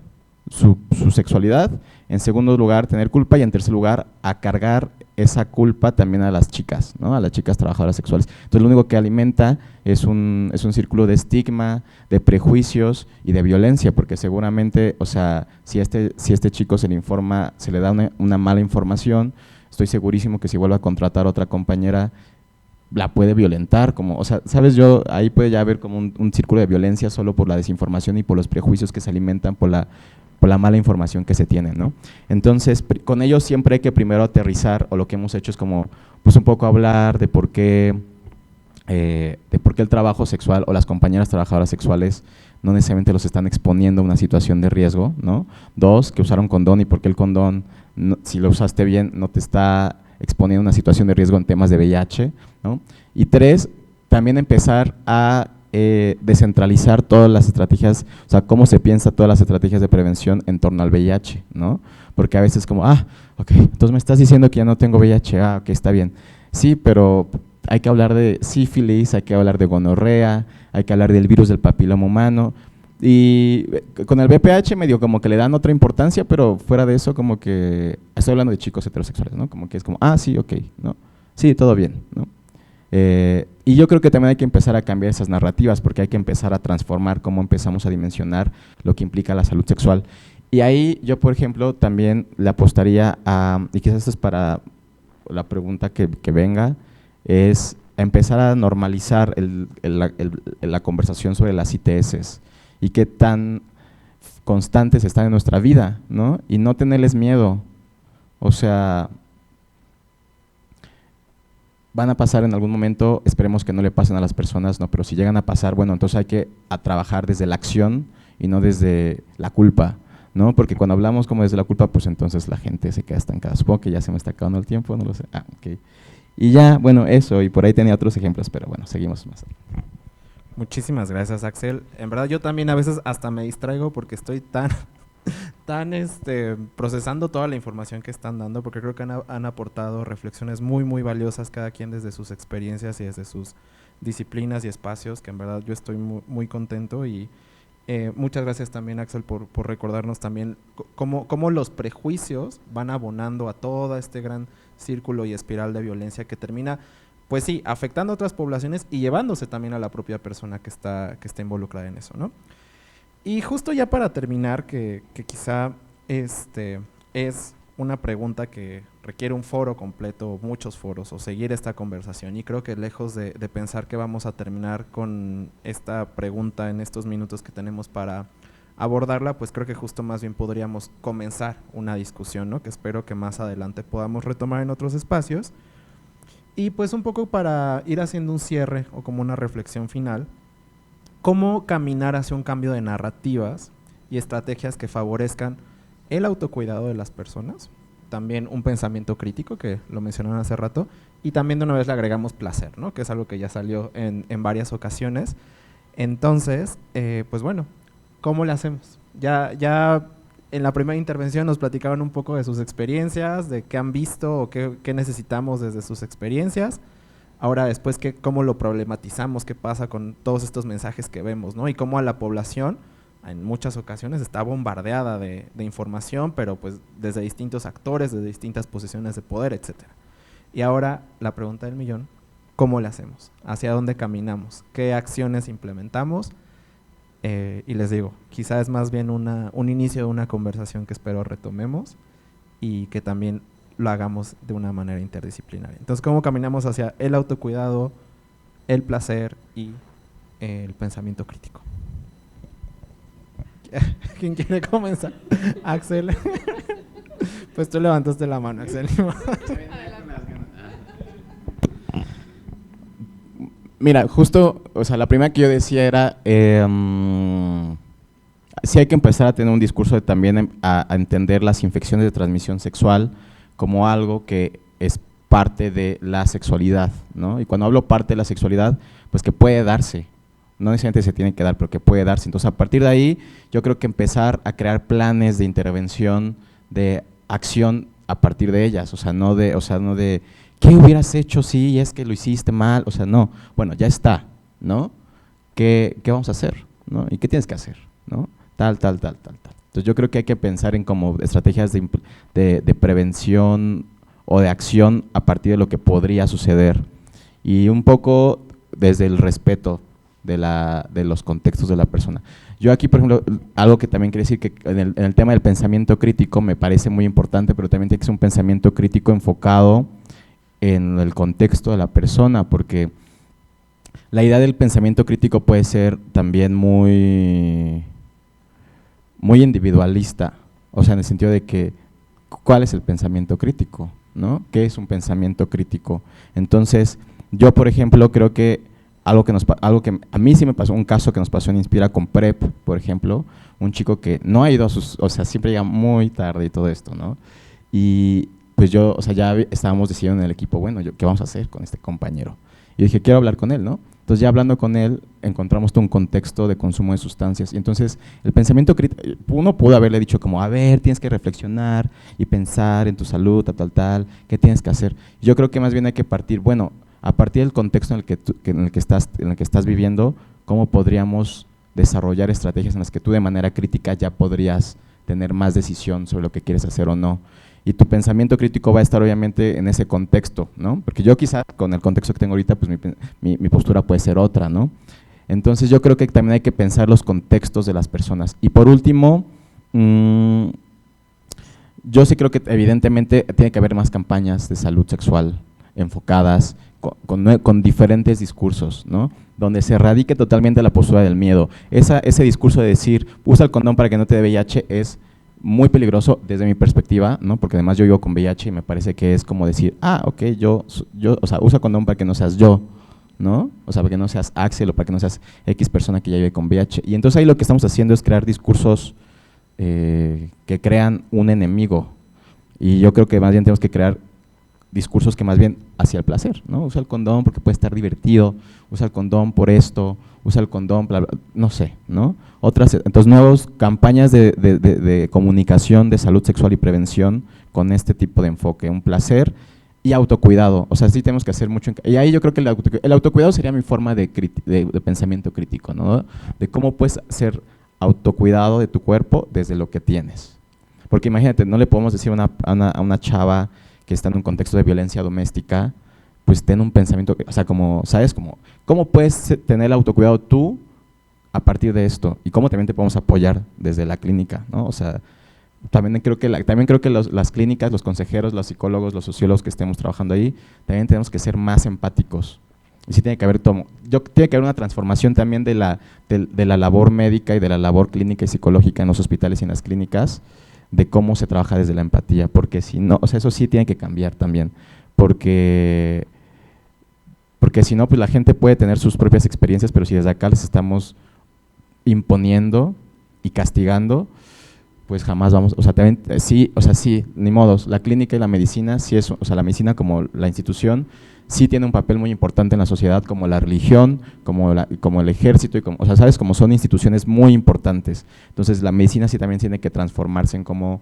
su sexualidad, en segundo lugar tener culpa y en tercer lugar a cargar esa culpa también a las chicas, ¿no? A las chicas trabajadoras sexuales. Entonces lo único que alimenta es un círculo de estigma, de prejuicios y de violencia, porque seguramente, o sea, si este chico se le informa, se le da una mala información, estoy segurísimo que si vuelve a contratar a otra compañera, la puede violentar, o sea, sabes, ahí puede ya haber como un círculo de violencia solo por la desinformación y por los prejuicios que se alimentan por la mala información que se tiene, ¿no? Entonces, con ellos siempre hay que primero aterrizar, o lo que hemos hecho es como, pues un poco hablar de por qué el trabajo sexual o las compañeras trabajadoras sexuales no necesariamente los están exponiendo a una situación de riesgo, ¿no? 2, que usaron condón y por qué el condón, si lo usaste bien, no te está exponiendo a una situación de riesgo en temas de VIH, ¿no? Y 3, también empezar a descentralizar todas las estrategias, o sea, cómo se piensa todas las estrategias de prevención en torno al VIH, ¿no? Porque a veces como, ok, entonces me estás diciendo que ya no tengo VIH, ok, está bien. Sí, pero hay que hablar de sífilis, hay que hablar de gonorrea, hay que hablar del virus del papiloma humano, y con el VPH medio como que le dan otra importancia, pero fuera de eso como que, estoy hablando de chicos heterosexuales, ¿no? Como que es como, sí, ok, ¿no? Sí, todo bien, ¿no? Y yo creo que también hay que empezar a cambiar esas narrativas porque hay que empezar a transformar cómo empezamos a dimensionar lo que implica la salud sexual. Y ahí yo, por ejemplo, también le apostaría y quizás esto es para la pregunta que venga, es empezar a normalizar la conversación sobre las ITS y qué tan constantes están en nuestra vida, ¿no? Y no tenerles miedo, o sea, van a pasar en algún momento, esperemos que no le pasen a las personas, ¿no? Pero si llegan a pasar, bueno, entonces hay que trabajar desde la acción y no desde la culpa, ¿no? Porque cuando hablamos como desde la culpa, pues entonces la gente se queda estancada. Supongo que ya se me está acabando el tiempo, no lo sé. Ok. Y ya, bueno, eso, y por ahí tenía otros ejemplos, pero bueno, seguimos más. Muchísimas gracias, Axel. En verdad yo también a veces hasta me distraigo porque estoy tan procesando toda la información que están dando, porque creo que han aportado reflexiones muy, muy valiosas cada quien desde sus experiencias y desde sus disciplinas y espacios, que en verdad yo estoy muy, muy contento y Muchas gracias también, Axel, por recordarnos también cómo los prejuicios van abonando a todo este gran círculo y espiral de violencia que termina, pues sí, afectando a otras poblaciones y llevándose también a la propia persona que está involucrada en eso, ¿no? Y justo ya para terminar, que quizá es una pregunta que requiere un foro completo, muchos foros, o seguir esta conversación, y creo que lejos de pensar que vamos a terminar con esta pregunta en estos minutos que tenemos para abordarla, pues creo que justo más bien podríamos comenzar una discusión, ¿no? Que espero que más adelante podamos retomar en otros espacios. Y pues un poco para ir haciendo un cierre o como una reflexión final, ¿cómo caminar hacia un cambio de narrativas y estrategias que favorezcan el autocuidado de las personas? También un pensamiento crítico, que lo mencionaron hace rato, y también de una vez le agregamos placer, ¿no? Que es algo que ya salió en varias ocasiones. Entonces, pues bueno, ¿cómo le hacemos? Ya en la primera intervención nos platicaban un poco de sus experiencias, de qué han visto o qué necesitamos desde sus experiencias. Ahora después, ¿cómo lo problematizamos? ¿Qué pasa con todos estos mensajes que vemos, ¿no? Y cómo a la población en muchas ocasiones está bombardeada de información, pero pues desde distintos actores, desde distintas posiciones de poder, etcétera. Y ahora la pregunta del millón, ¿cómo le hacemos? ¿Hacia dónde caminamos? ¿Qué acciones implementamos? Y les digo, quizá es más bien un inicio de una conversación que espero retomemos y que también lo hagamos de una manera interdisciplinaria. Entonces, ¿cómo caminamos hacia el autocuidado, el placer y el pensamiento crítico? ¿Quién quiere comenzar? Axel. Pues tú levantaste la mano, Axel. Mira, justo, o sea, la primera que yo decía era, sí hay que empezar a tener un discurso de también a entender las infecciones de transmisión sexual como algo que es parte de la sexualidad, ¿no? Y cuando hablo parte de la sexualidad, pues que puede darse, no necesariamente se tiene que dar, pero que puede darse. Entonces, a partir de ahí, yo creo que empezar a crear planes de intervención, de acción a partir de ellas, o sea, no de ¿qué hubieras hecho si es que lo hiciste mal? O sea, no, bueno, ya está, ¿no? ¿Qué vamos a hacer? ¿No? ¿Y qué tienes que hacer? ¿No? Tal. Entonces, yo creo que hay que pensar en como estrategias de prevención o de acción a partir de lo que podría suceder. Y un poco desde el respeto de los contextos de la persona. Yo aquí, por ejemplo, algo que también quiero decir, que en el tema del pensamiento crítico me parece muy importante, pero también tiene que ser un pensamiento crítico enfocado en el contexto de la persona, porque la idea del pensamiento crítico puede ser también muy individualista, o sea, en el sentido de que, ¿cuál es el pensamiento crítico? ¿No? ¿Qué es un pensamiento crítico? Entonces, yo, por ejemplo, creo que algo que a mí sí me pasó, un caso que nos pasó en Inspira con PrEP, por ejemplo, un chico que no ha ido o sea, siempre llega muy tarde y todo esto, ¿no? Y pues yo, o sea, ya estábamos decidiendo en el equipo, bueno, ¿qué vamos a hacer con este compañero? Y dije, quiero hablar con él, ¿no? Entonces, ya hablando con él, encontramos todo un contexto de consumo de sustancias. Y entonces, el pensamiento crítico, uno pudo haberle dicho como, a ver, tienes que reflexionar y pensar en tu salud, tal, ¿qué tienes que hacer? Yo creo que más bien hay que partir, bueno, a partir del contexto en el que estás viviendo, ¿cómo podríamos desarrollar estrategias en las que tú de manera crítica ya podrías tener más decisión sobre lo que quieres hacer o no? Y tu pensamiento crítico va a estar obviamente en ese contexto, ¿no? Porque yo quizás con el contexto que tengo ahorita, pues mi postura puede ser otra, ¿no? Entonces yo creo que también hay que pensar los contextos de las personas. Y por último, yo sí creo que evidentemente tiene que haber más campañas de salud sexual enfocadas con diferentes discursos, ¿no? Donde se erradique totalmente la postura del miedo. Ese discurso de decir, usa el condón para que no te dé VIH es muy peligroso desde mi perspectiva, ¿no? Porque además yo vivo con VIH y me parece que es como decir, ok, yo, o sea, usa condón para que no seas yo, ¿no? O sea, para que no seas Axel o para que no seas X persona que ya vive con VIH. Y entonces ahí lo que estamos haciendo es crear discursos que crean un enemigo. Y yo creo que más bien tenemos que crear discursos que más bien hacia el placer, ¿no? Usa el condón porque puede estar divertido, usa el condón por esto, usa el condón, bla, bla, no sé, ¿no? Entonces, nuevas campañas de comunicación de salud sexual y prevención con este tipo de enfoque, un placer y autocuidado. O sea, sí tenemos que hacer mucho. Y ahí yo creo que el autocuidado sería mi forma de pensamiento crítico, ¿no? De cómo puedes ser autocuidado de tu cuerpo desde lo que tienes. Porque imagínate, no le podemos decir a una chava que está en un contexto de violencia doméstica, pues ten un pensamiento, o sea, como, ¿sabes? ¿Cómo puedes tener el autocuidado tú a partir de esto? Y cómo también te podemos apoyar desde la clínica, ¿no? O sea, también creo que las clínicas, los consejeros, los psicólogos, los sociólogos que estemos trabajando ahí, también tenemos que ser más empáticos. Y sí tiene que haber una transformación también de la labor médica y de la labor clínica y psicológica en los hospitales y en las clínicas, de cómo se trabaja desde la empatía, porque si no, o sea, eso sí tiene que cambiar también, porque si no, pues la gente puede tener sus propias experiencias, pero si desde acá les estamos imponiendo y castigando, pues jamás vamos, o sea, también, sí, ni modos, la clínica y la medicina, sí es, o sea, la medicina como la institución, sí tiene un papel muy importante en la sociedad, como la religión, como el ejército, y o sea, sabes, como son instituciones muy importantes. Entonces, la medicina sí también tiene que transformarse en cómo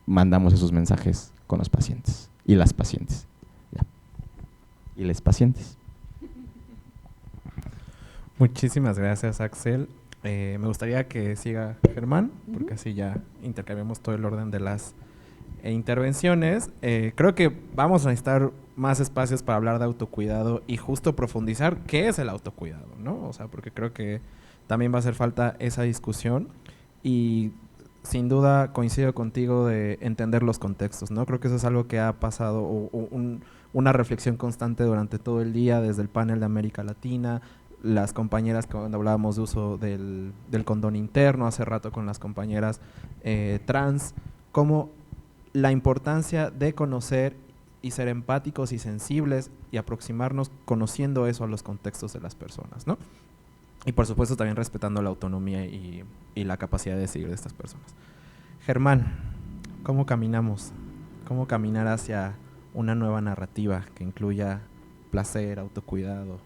mandamos esos mensajes con los pacientes y las pacientes. Ya. Y les pacientes. Muchísimas gracias, Axel. Me gustaría que siga Germán, porque así ya intercambiamos todo el orden de las intervenciones. Creo que vamos a necesitar más espacios para hablar de autocuidado y justo profundizar qué es el autocuidado, ¿no? O sea, porque creo que también va a hacer falta esa discusión y sin duda coincido contigo de entender los contextos, ¿no? Creo que eso es algo que ha pasado, una reflexión constante durante todo el día, desde el panel de América Latina, las compañeras cuando hablábamos de uso del condón interno, hace rato con las compañeras trans, como la importancia de conocer y ser empáticos y sensibles y aproximarnos conociendo eso a los contextos de las personas, ¿no? Y por supuesto también respetando la autonomía y la capacidad de decidir de estas personas. Germán, ¿cómo caminamos? ¿Cómo caminar hacia una nueva narrativa que incluya placer, autocuidado?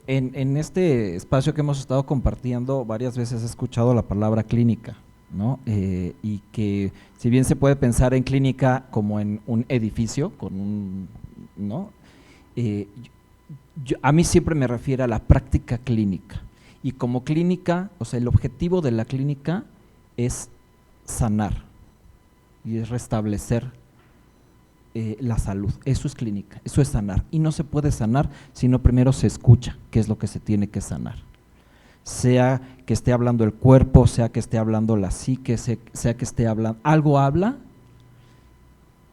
En este espacio que hemos estado compartiendo, varias veces he escuchado la palabra clínica, ¿no? Y que si bien se puede pensar en clínica como en un edificio, ¿no? A mí siempre me refiero a la práctica clínica. Y como clínica, o sea, el objetivo de la clínica es sanar y es restablecer la salud. Eso es clínica, eso es sanar. Y no se puede sanar si no primero se escucha qué es lo que se tiene que sanar. Sea que esté hablando el cuerpo, sea que esté hablando la psique, sea que esté hablando, algo habla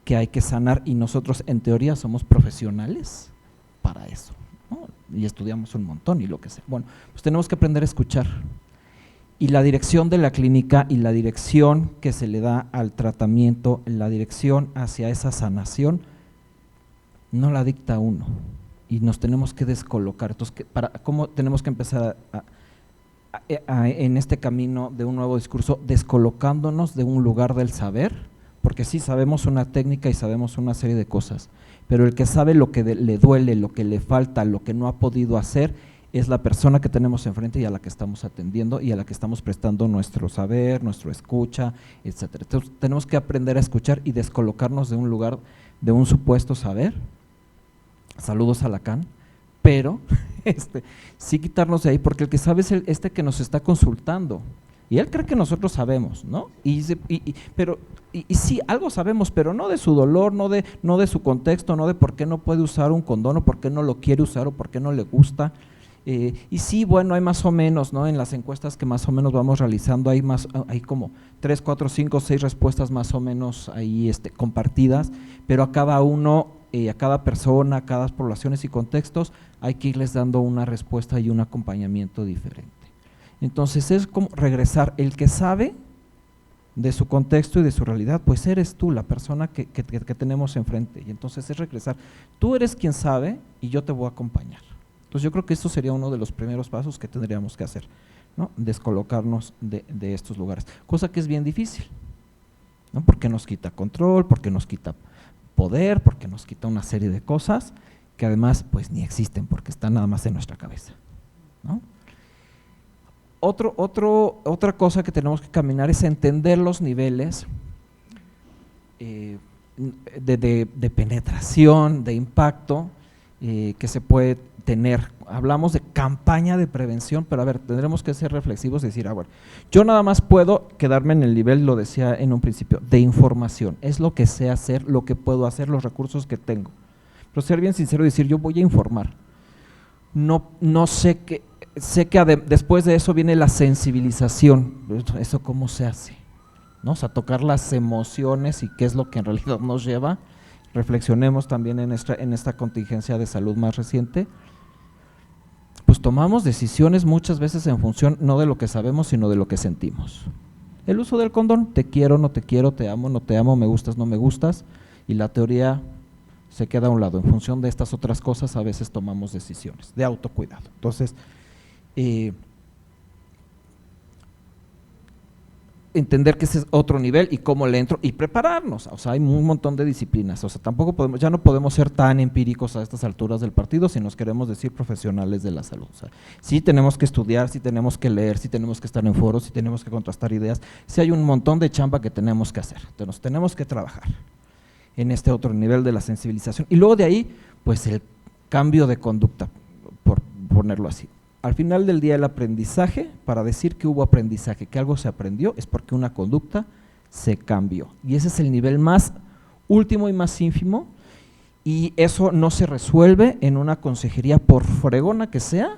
que hay que sanar y nosotros en teoría somos profesionales para eso, ¿no? Y estudiamos un montón y lo que sea. Bueno, pues tenemos que aprender a escuchar. Y la dirección de la clínica y la dirección que se le da al tratamiento, la dirección hacia esa sanación, no la dicta uno y nos tenemos que descolocar. Entonces, ¿cómo tenemos que empezar en este camino de un nuevo discurso? Descolocándonos de un lugar del saber, porque sí sabemos una técnica y sabemos una serie de cosas, pero el que sabe lo que le duele, lo que le falta, lo que no ha podido hacer, es la persona que tenemos enfrente y a la que estamos atendiendo y a la que estamos prestando nuestro saber, nuestra escucha, etcétera. Entonces, tenemos que aprender a escuchar y descolocarnos de un lugar, de un supuesto saber, saludos a Lacan, pero sí quitarnos de ahí, porque el que sabe es este que nos está consultando, y él cree que nosotros sabemos, ¿no? Y sí, algo sabemos, pero no de su dolor, no de su contexto, no de por qué no puede usar un condón, o por qué no lo quiere usar, o por qué no le gusta. Y sí, bueno, hay más o menos, ¿no? En las encuestas que más o menos vamos realizando, hay como 3, 4, 5, 6 respuestas más o menos ahí compartidas, pero a cada uno, a cada persona, a cada poblaciones y contextos, hay que irles dando una respuesta y un acompañamiento diferente. Entonces es como regresar, el que sabe de su contexto y de su realidad, pues eres tú la persona que tenemos enfrente, y entonces es regresar, tú eres quien sabe y yo te voy a acompañar. Entonces yo creo que esto sería uno de los primeros pasos que tendríamos que hacer, ¿no? Descolocarnos de estos lugares, cosa que es bien difícil, ¿no? Porque nos quita control, porque nos quita poder, porque nos quita una serie de cosas que además pues ni existen porque están nada más en nuestra cabeza, ¿no? Otra cosa que tenemos que caminar es entender los niveles de penetración, de impacto que se puede tener. Hablamos de campaña de prevención, pero a ver, tendremos que ser reflexivos y decir, bueno, yo nada más puedo quedarme en el nivel, lo decía en un principio, de información. Es lo que sé hacer, lo que puedo hacer, los recursos que tengo. Pero ser bien sincero y decir, yo voy a informar. No sé que después de eso viene la sensibilización. ¿Eso cómo se hace? ¿No? O sea, tocar las emociones y qué es lo que en realidad nos lleva. Reflexionemos también en esta contingencia de salud más reciente. Pues tomamos decisiones muchas veces en función no de lo que sabemos, sino de lo que sentimos. El uso del condón, te quiero, no te quiero, te amo, no te amo, me gustas, no me gustas, y la teoría se queda a un lado. En función de estas otras cosas a veces tomamos decisiones de autocuidado. Entonces, entender que ese es otro nivel y cómo le entro y prepararnos. O sea, hay un montón de disciplinas. O sea, ya no podemos ser tan empíricos a estas alturas del partido si nos queremos decir profesionales de la salud. O sea, sí tenemos que estudiar, sí tenemos que leer, sí tenemos que estar en foros, sí tenemos que contrastar ideas. Sí hay un montón de chamba que tenemos que hacer. Entonces, tenemos que trabajar en este otro nivel de la sensibilización. Y luego de ahí, pues el cambio de conducta, por ponerlo así. Al final del día el aprendizaje, para decir que hubo aprendizaje, que algo se aprendió, es porque una conducta se cambió. Y ese es el nivel más último y más ínfimo, y eso no se resuelve en una consejería, por fregona que sea,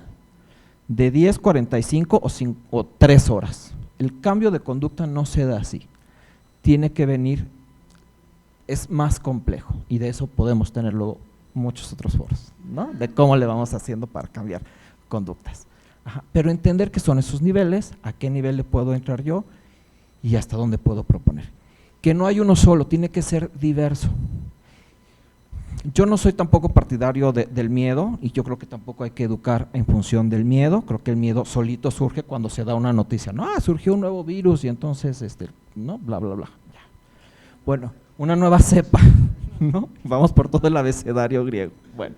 de 10, 45 o 3 horas. El cambio de conducta no se da así. Tiene que venir, es más complejo, y de eso podemos tener luego muchos otros foros, ¿no? De cómo le vamos haciendo para cambiar conductas. Pero entender que son esos niveles, a qué nivel le puedo entrar yo y hasta dónde puedo proponer. Que no hay uno solo, tiene que ser diverso. Yo no soy tampoco partidario del miedo, y yo creo que tampoco hay que educar en función del miedo. Creo que el miedo solito surge cuando se da una noticia, no, surgió un nuevo virus y entonces, no, bla, bla, bla. Bueno, una nueva cepa, ¿no? Vamos por todo el abecedario griego. Bueno.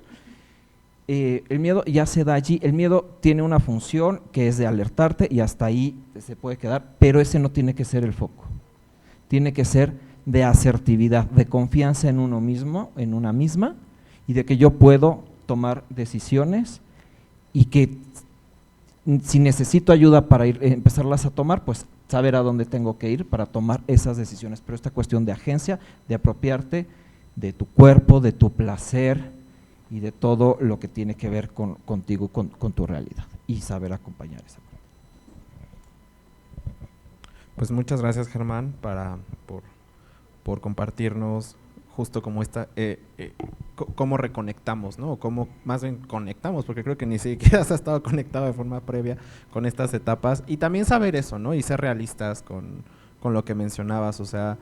El miedo ya se da allí, el miedo tiene una función que es de alertarte y hasta ahí se puede quedar, pero ese no tiene que ser el foco, tiene que ser de asertividad, de confianza en uno mismo, en una misma, y de que yo puedo tomar decisiones y que si necesito ayuda para empezarlas a tomar, pues saber a dónde tengo que ir para tomar esas decisiones, pero esta cuestión de agencia, de apropiarte de tu cuerpo, de tu placer, y de todo lo que tiene que ver contigo, con tu realidad, y saber acompañar esa parte. Pues muchas gracias, Germán, por compartirnos justo como cómo reconectamos, ¿no? O cómo más bien conectamos, porque creo que ni siquiera se ha estado conectado de forma previa con estas etapas, y también saber eso, ¿no? Y ser realistas con lo que mencionabas. O sea,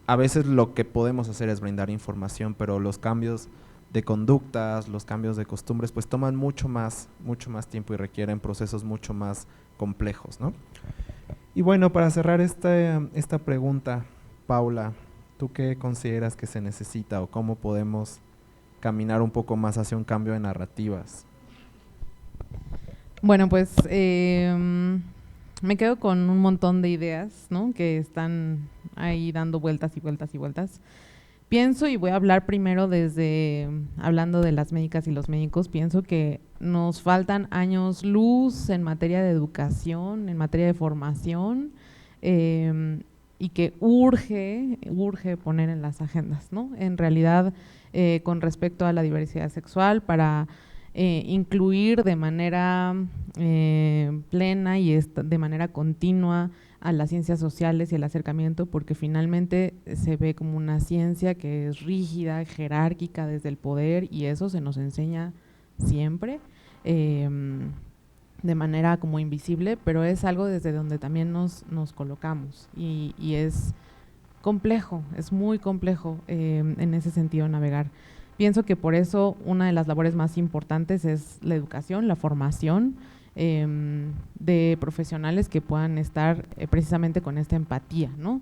a veces lo que podemos hacer es brindar información, pero los cambios de conductas, los cambios de costumbres, pues toman mucho más tiempo y requieren procesos mucho más complejos, ¿no? Y bueno, para cerrar esta pregunta, Paula, ¿tú qué consideras que se necesita o cómo podemos caminar un poco más hacia un cambio de narrativas? Bueno, pues me quedo con un montón de ideas, ¿no? Que están ahí dando vueltas y vueltas y vueltas. Pienso, y voy a hablar primero hablando de las médicas y los médicos, pienso que nos faltan años luz en materia de educación, en materia de formación, y que urge poner en las agendas, ¿no? En realidad, con respecto a la diversidad sexual, para incluir de manera plena y de manera continua a las ciencias sociales y el acercamiento, porque finalmente se ve como una ciencia que es rígida, jerárquica desde el poder, y eso se nos enseña siempre de manera como invisible, pero es algo desde donde también nos colocamos, y es complejo, es muy complejo en ese sentido navegar. Pienso que por eso una de las labores más importantes es la educación, la formación de profesionales que puedan estar precisamente con esta empatía, ¿no?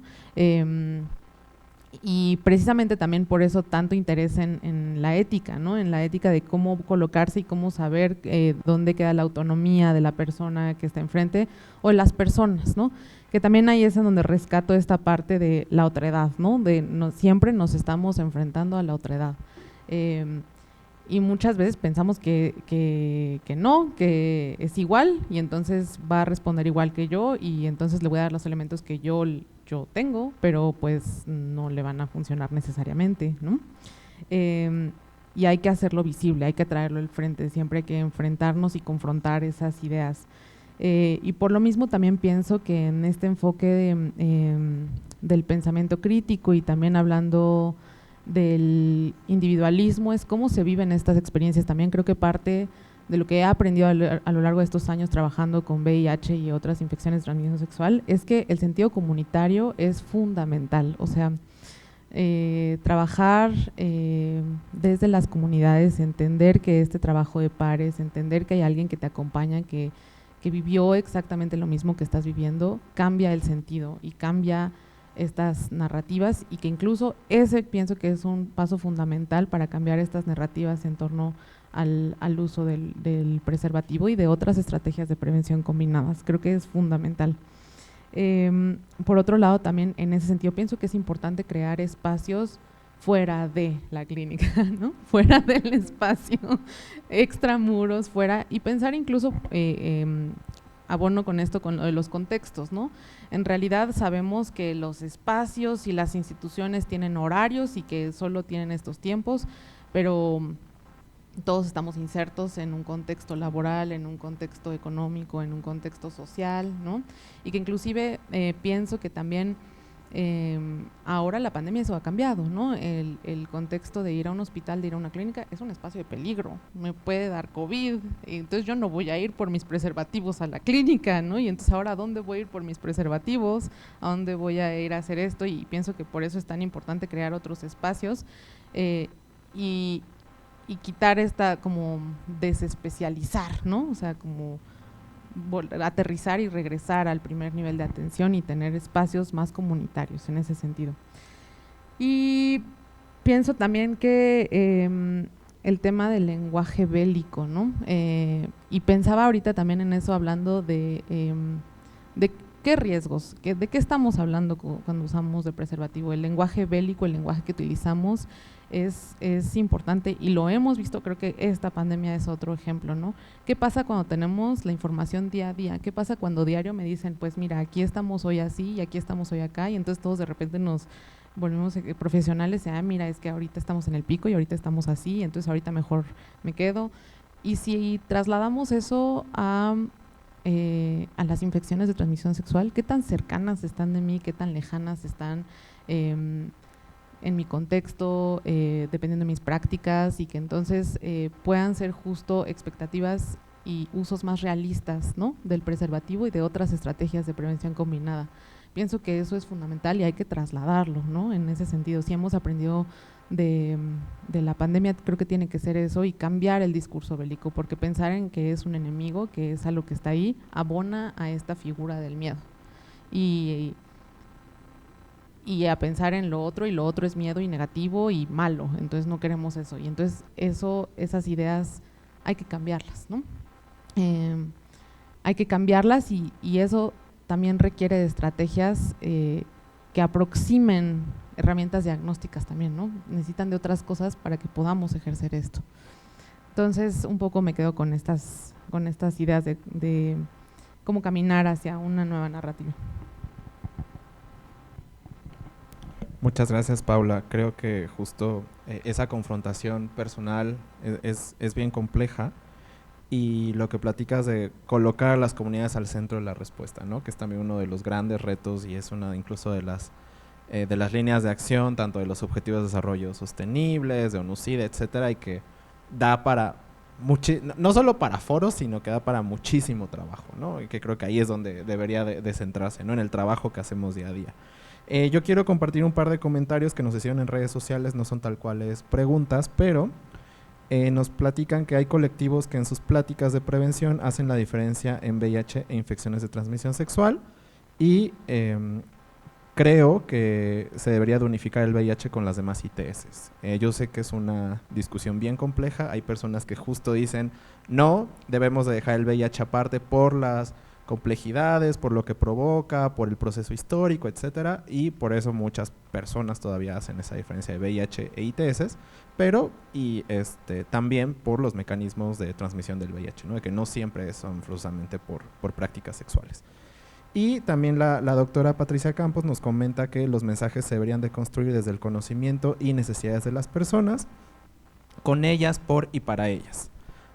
Y precisamente también por eso tanto interés en la ética, ¿no? En la ética de cómo colocarse y cómo saber dónde queda la autonomía de la persona que está enfrente o de las personas, ¿no? Que también ahí es en donde rescato esta parte de la otredad, ¿no? Siempre nos estamos enfrentando a la otredad. y muchas veces pensamos que no, que es igual y entonces va a responder igual que yo y entonces le voy a dar los elementos que yo tengo, pero pues no le van a funcionar necesariamente, ¿no? Y hay que hacerlo visible, hay que traerlo al frente, siempre hay que enfrentarnos y confrontar esas ideas. Y por lo mismo también pienso que en este enfoque del pensamiento crítico y también hablando del individualismo es cómo se viven estas experiencias. También creo que parte de lo que he aprendido a lo largo de estos años trabajando con VIH y otras infecciones de transmisión sexual es que el sentido comunitario es fundamental, o sea, trabajar desde las comunidades, entender que este trabajo de pares, entender que hay alguien que te acompaña, que vivió exactamente lo mismo que estás viviendo, cambia el sentido y cambia estas narrativas y que incluso ese pienso que es un paso fundamental para cambiar estas narrativas en torno al uso del preservativo y de otras estrategias de prevención combinadas. Creo que es fundamental. Por otro lado, también en ese sentido pienso que es importante crear espacios fuera de la clínica, ¿no? Fuera del espacio, extramuros, fuera, y pensar incluso, abono con esto, con lo de los contextos, ¿no? En realidad sabemos que los espacios y las instituciones tienen horarios y que solo tienen estos tiempos, pero todos estamos insertos en un contexto laboral, en un contexto económico, en un contexto social, ¿no? Y que inclusive pienso que también ahora la pandemia eso ha cambiado, ¿no? El contexto de ir a un hospital, de ir a una clínica, es un espacio de peligro, me puede dar COVID, y entonces yo no voy a ir por mis preservativos a la clínica, ¿no? Y entonces ahora, ¿a dónde voy a ir por mis preservativos? ¿A dónde voy a ir a hacer esto? Y pienso que por eso es tan importante crear otros espacios y quitar esta como desespecializar, ¿no? O sea, como aterrizar y regresar al primer nivel de atención y tener espacios más comunitarios en ese sentido. Y pienso también que el tema del lenguaje bélico, ¿no? Y pensaba ahorita también en eso hablando de qué riesgos, de qué estamos hablando cuando usamos de preservativo. El lenguaje bélico, el lenguaje que utilizamos es importante y lo hemos visto, creo que esta pandemia es otro ejemplo, ¿no? ¿Qué pasa cuando tenemos la información día a día? ¿Qué pasa cuando diario me dicen, pues mira, aquí estamos hoy así y aquí estamos hoy acá, y entonces todos de repente nos volvemos profesionales, mira, es que ahorita estamos en el pico y ahorita estamos así, entonces ahorita mejor me quedo. Y si trasladamos eso a las infecciones de transmisión sexual, ¿qué tan cercanas están de mí? ¿Qué tan lejanas están en mi contexto, dependiendo de mis prácticas, y que entonces puedan ser justo expectativas y usos más realistas, ¿no? Del preservativo y de otras estrategias de prevención combinada? Pienso que eso es fundamental y hay que trasladarlo, ¿no? En ese sentido, si hemos aprendido de la pandemia, creo que tiene que ser eso y cambiar el discurso bélico, porque pensar en que es un enemigo, que es algo que está ahí, abona a esta figura del miedo y a pensar en lo otro, y lo otro es miedo y negativo y malo, entonces no queremos eso, y entonces esas ideas hay que cambiarlas, ¿no? Hay que cambiarlas y eso también requiere de estrategias que aproximen herramientas diagnósticas también, ¿no? Necesitan de otras cosas para que podamos ejercer esto. Entonces, un poco me quedo con estas ideas de cómo caminar hacia una nueva narrativa. Muchas gracias, Paula. Creo que justo esa confrontación personal es bien compleja, y lo que platicas de colocar a las comunidades al centro de la respuesta, ¿no? Que es también uno de los grandes retos y es una incluso de las líneas de acción, tanto de los Objetivos de Desarrollo Sostenibles, de ONUCID, etcétera, y que da para no solo para foros, sino que da para muchísimo trabajo, ¿no? Y que creo que ahí es donde debería de centrarse, ¿no? En el trabajo que hacemos día a día. Yo quiero compartir un par de comentarios que nos hicieron en redes sociales, no son tal cuales preguntas, pero nos platican que hay colectivos que en sus pláticas de prevención hacen la diferencia en VIH e infecciones de transmisión sexual, y creo que se debería de unificar el VIH con las demás ITS. Yo sé que es una discusión bien compleja, hay personas que justo dicen no, debemos de dejar el VIH aparte por las complejidades, por lo que provoca, por el proceso histórico, etcétera, y por eso muchas personas todavía hacen esa diferencia de VIH e ITS, pero también por los mecanismos de transmisión del VIH, ¿no? De que no siempre son forzosamente por prácticas sexuales. Y también la doctora Patricia Campos nos comenta que los mensajes se deberían de construir desde el conocimiento y necesidades de las personas, con ellas, por y para ellas.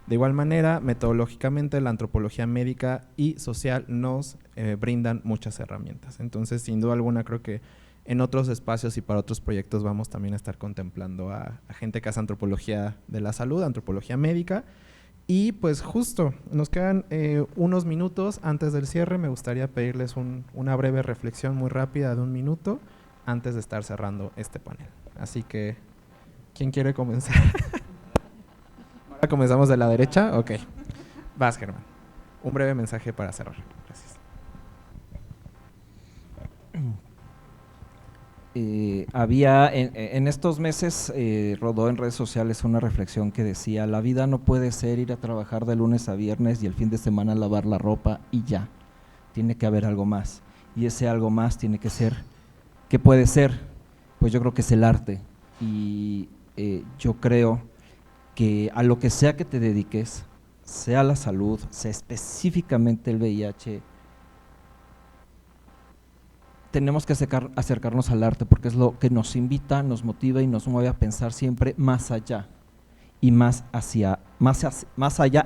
De igual manera, metodológicamente, la antropología médica y social nos brindan muchas herramientas. Entonces, sin duda alguna, creo que en otros espacios y para otros proyectos vamos también a estar contemplando a gente que hace antropología de la salud, antropología médica. Y pues justo, nos quedan unos minutos antes del cierre. Me gustaría pedirles una breve reflexión muy rápida de 1 minuto antes de estar cerrando este panel. Así que, ¿quién quiere comenzar? Ahora comenzamos de la derecha. Ok. Vas, Germán. Un breve mensaje para cerrar. Gracias. Había en estos meses rodó en redes sociales una reflexión que decía: la vida no puede ser ir a trabajar de lunes a viernes y el fin de semana lavar la ropa y ya, tiene que haber algo más, y ese algo más tiene que ser, ¿qué puede ser? Pues yo creo que es el arte, y yo creo que a lo que sea que te dediques, sea la salud, sea específicamente el VIH, tenemos que acercarnos al arte, porque es lo que nos invita, nos motiva y nos mueve a pensar siempre más allá y más allá,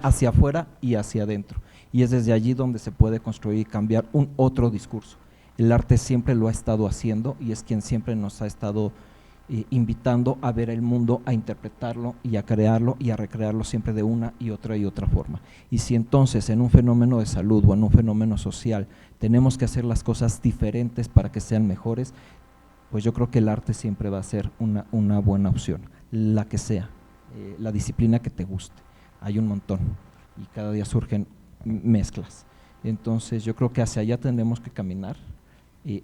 hacia afuera y hacia adentro, y es desde allí donde se puede construir y cambiar un otro discurso. El arte siempre lo ha estado haciendo y es quien siempre nos ha estado invitando a ver el mundo, a interpretarlo y a crearlo y a recrearlo siempre de una y otra forma. Y si entonces en un fenómeno de salud o en un fenómeno social tenemos que hacer las cosas diferentes para que sean mejores, pues yo creo que el arte siempre va a ser una buena opción, la que sea, la disciplina que te guste. Hay un montón y cada día surgen mezclas. Entonces yo creo que hacia allá tendremos que caminar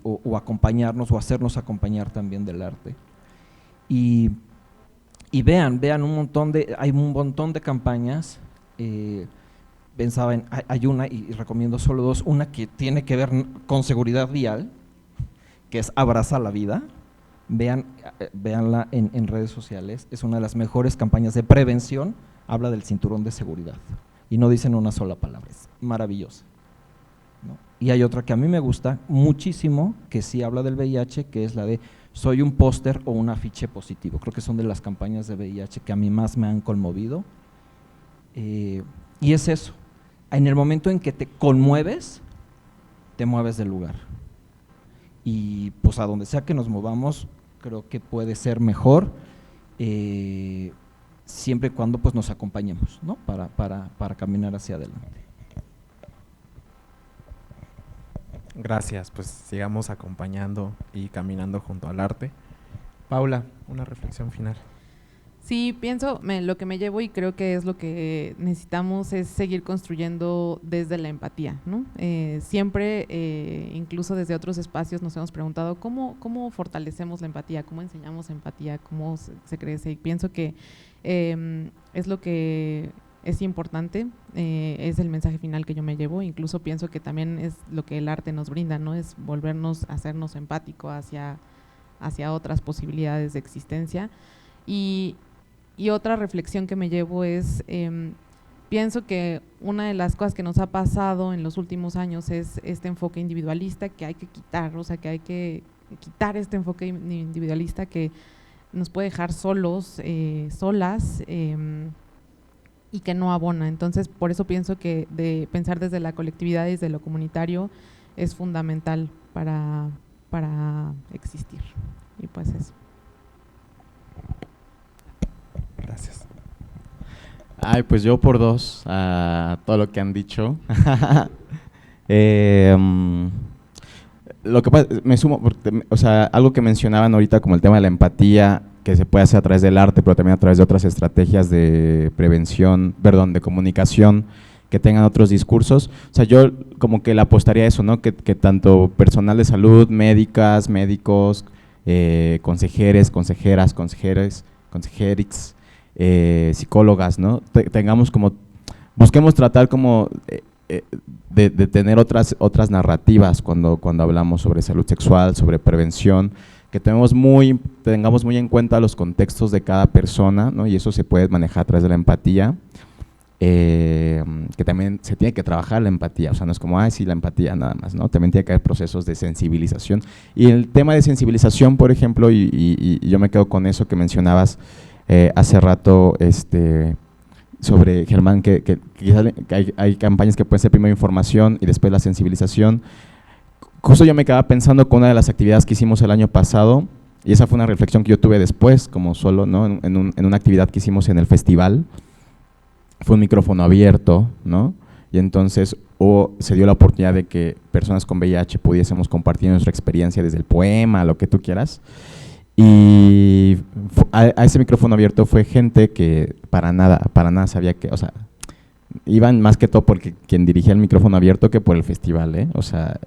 o acompañarnos o hacernos acompañar también del arte. Y vean hay un montón de campañas. Pensaba hay una, y recomiendo solo 2, una que tiene que ver con seguridad vial, que es Abraza la Vida. Véanla en redes sociales, es una de las mejores campañas de prevención, habla del cinturón de seguridad y no dicen una sola palabra, es maravillosa, ¿no? Y hay otra que a mí me gusta muchísimo, que sí habla del VIH, que es la de soy un póster o un afiche positivo. Creo que son de las campañas de VIH que a mí más me han conmovido, y es eso, en el momento en que te conmueves, te mueves del lugar, y pues a donde sea que nos movamos, creo que puede ser mejor, siempre y cuando pues nos acompañemos, ¿no? para caminar hacia adelante. Gracias, pues sigamos acompañando y caminando junto al arte. Paula, una reflexión final. Sí, pienso, lo que me llevo y creo que es lo que necesitamos es seguir construyendo desde la empatía, ¿no? Siempre, incluso desde otros espacios nos hemos preguntado cómo fortalecemos la empatía, cómo enseñamos empatía, cómo se crece, y pienso que es lo que es importante, es el mensaje final que yo me llevo. Incluso pienso que también es lo que el arte nos brinda, ¿no? Es volvernos, hacernos empático hacia otras posibilidades de existencia. Y otra reflexión que me llevo es, pienso que una de las cosas que nos ha pasado en los últimos años es este enfoque individualista que hay que quitar, o sea, que hay que quitar este enfoque individualista que nos puede dejar solos, solas, y que no abona. Entonces, por eso pienso que de pensar desde la colectividad y desde lo comunitario es fundamental para existir. Y pues eso. Gracias. Ay, pues yo por 2 a todo lo que han dicho. Lo que pasa, me sumo, porque, o sea, algo que mencionaban ahorita como el tema de la empatía, que se puede hacer a través del arte, pero también a través de otras estrategias de prevención, de comunicación, que tengan otros discursos. O sea, yo como que le apostaría a eso, ¿no? Que tanto personal de salud, médicas, médicos, consejeres, consejeras, consejeres, psicólogas, ¿no? Busquemos tratar como de tener otras narrativas cuando hablamos sobre salud sexual, sobre prevención, que tengamos muy en cuenta los contextos de cada persona, ¿no? Y eso se puede manejar a través de la empatía, que también se tiene que trabajar la empatía, o sea, no es como, sí, la empatía nada más, ¿no? También tiene que haber procesos de sensibilización. Y el tema de sensibilización, por ejemplo, y yo me quedo con eso que mencionabas hace rato, sobre, Germán, que quizás hay campañas que pueden ser primero información y después la sensibilización. Justo yo me quedaba pensando con una de las actividades que hicimos el año pasado, y esa fue una reflexión que yo tuve después, como solo, ¿no? en una actividad que hicimos en el festival. Fue un micrófono abierto, ¿no? Y entonces se dio la oportunidad de que personas con VIH pudiésemos compartir nuestra experiencia desde el poema, lo que tú quieras. Y a ese micrófono abierto fue gente que para nada sabía que, o sea, iban más que todo porque quien dirigía el micrófono abierto que por el festival, ¿eh? O sea,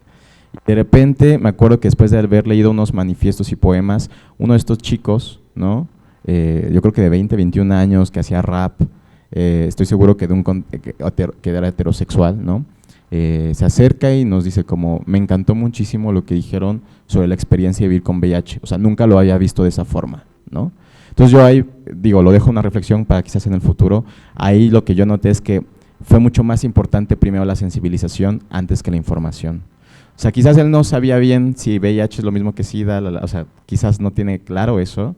de repente me acuerdo que después de haber leído unos manifiestos y poemas, uno de estos chicos, ¿no? Yo creo que de 20, 21 años, que hacía rap, estoy seguro que que era heterosexual, ¿no? Se acerca y nos dice como, me encantó muchísimo lo que dijeron sobre la experiencia de vivir con VIH, o sea, nunca lo había visto de esa forma, ¿no? Entonces yo ahí, digo, lo dejo una reflexión para quizás en el futuro, ahí lo que yo noté es que fue mucho más importante primero la sensibilización antes que la información. O sea, quizás él no sabía bien si VIH es lo mismo que SIDA, o sea, quizás no tiene claro eso,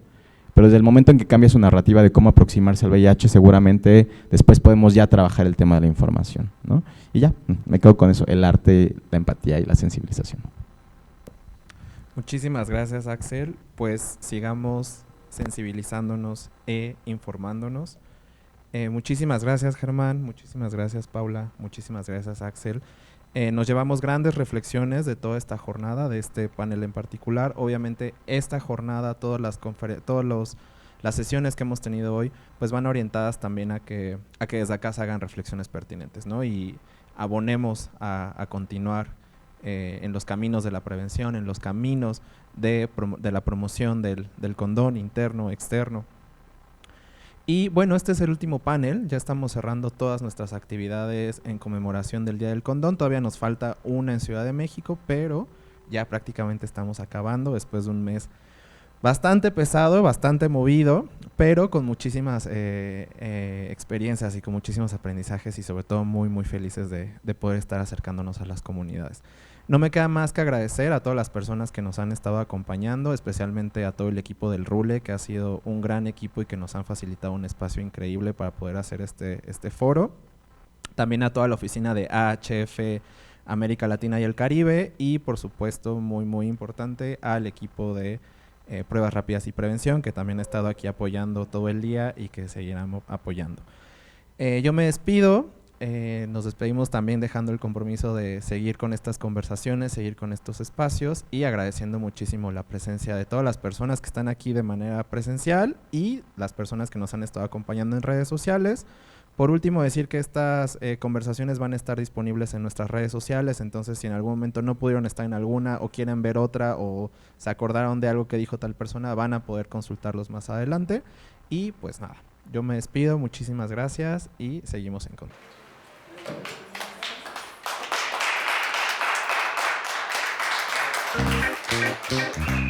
pero desde el momento en que cambia su narrativa de cómo aproximarse al VIH, seguramente después podemos ya trabajar el tema de la información, ¿no? Y ya, me quedo con eso, el arte, la empatía y la sensibilización. Muchísimas gracias, Axel. Pues sigamos sensibilizándonos e informándonos. Muchísimas gracias, Germán, muchísimas gracias, Paula, muchísimas gracias, Axel. Nos llevamos grandes reflexiones de toda esta jornada, de este panel en particular. Obviamente esta jornada, todas las sesiones que hemos tenido hoy, pues van orientadas también a que desde acá se hagan reflexiones pertinentes, ¿no? Y abonemos a continuar en los caminos de la prevención, en los caminos de la promoción del condón interno, externo. Y bueno, este es el último panel, ya estamos cerrando todas nuestras actividades en conmemoración del Día del Condón, todavía nos falta una en Ciudad de México, pero ya prácticamente estamos acabando después de un mes bastante pesado, bastante movido, pero con muchísimas experiencias y con muchísimos aprendizajes y sobre todo muy, muy felices de poder estar acercándonos a las comunidades. No me queda más que agradecer a todas las personas que nos han estado acompañando, especialmente a todo el equipo del RULE, que ha sido un gran equipo y que nos han facilitado un espacio increíble para poder hacer este foro. También a toda la oficina de AHF América Latina y el Caribe y, por supuesto, muy, muy importante, al equipo de Pruebas Rápidas y Prevención, que también ha estado aquí apoyando todo el día y que seguirán apoyando. Yo me despido. Nos despedimos también dejando el compromiso de seguir con estas conversaciones, seguir con estos espacios y agradeciendo muchísimo la presencia de todas las personas que están aquí de manera presencial y las personas que nos han estado acompañando en redes sociales. Por último, decir que estas conversaciones van a estar disponibles en nuestras redes sociales, entonces si en algún momento no pudieron estar en alguna o quieren ver otra o se acordaron de algo que dijo tal persona, van a poder consultarlos más adelante. Y pues nada, yo me despido, muchísimas gracias y seguimos en contacto. Thank you.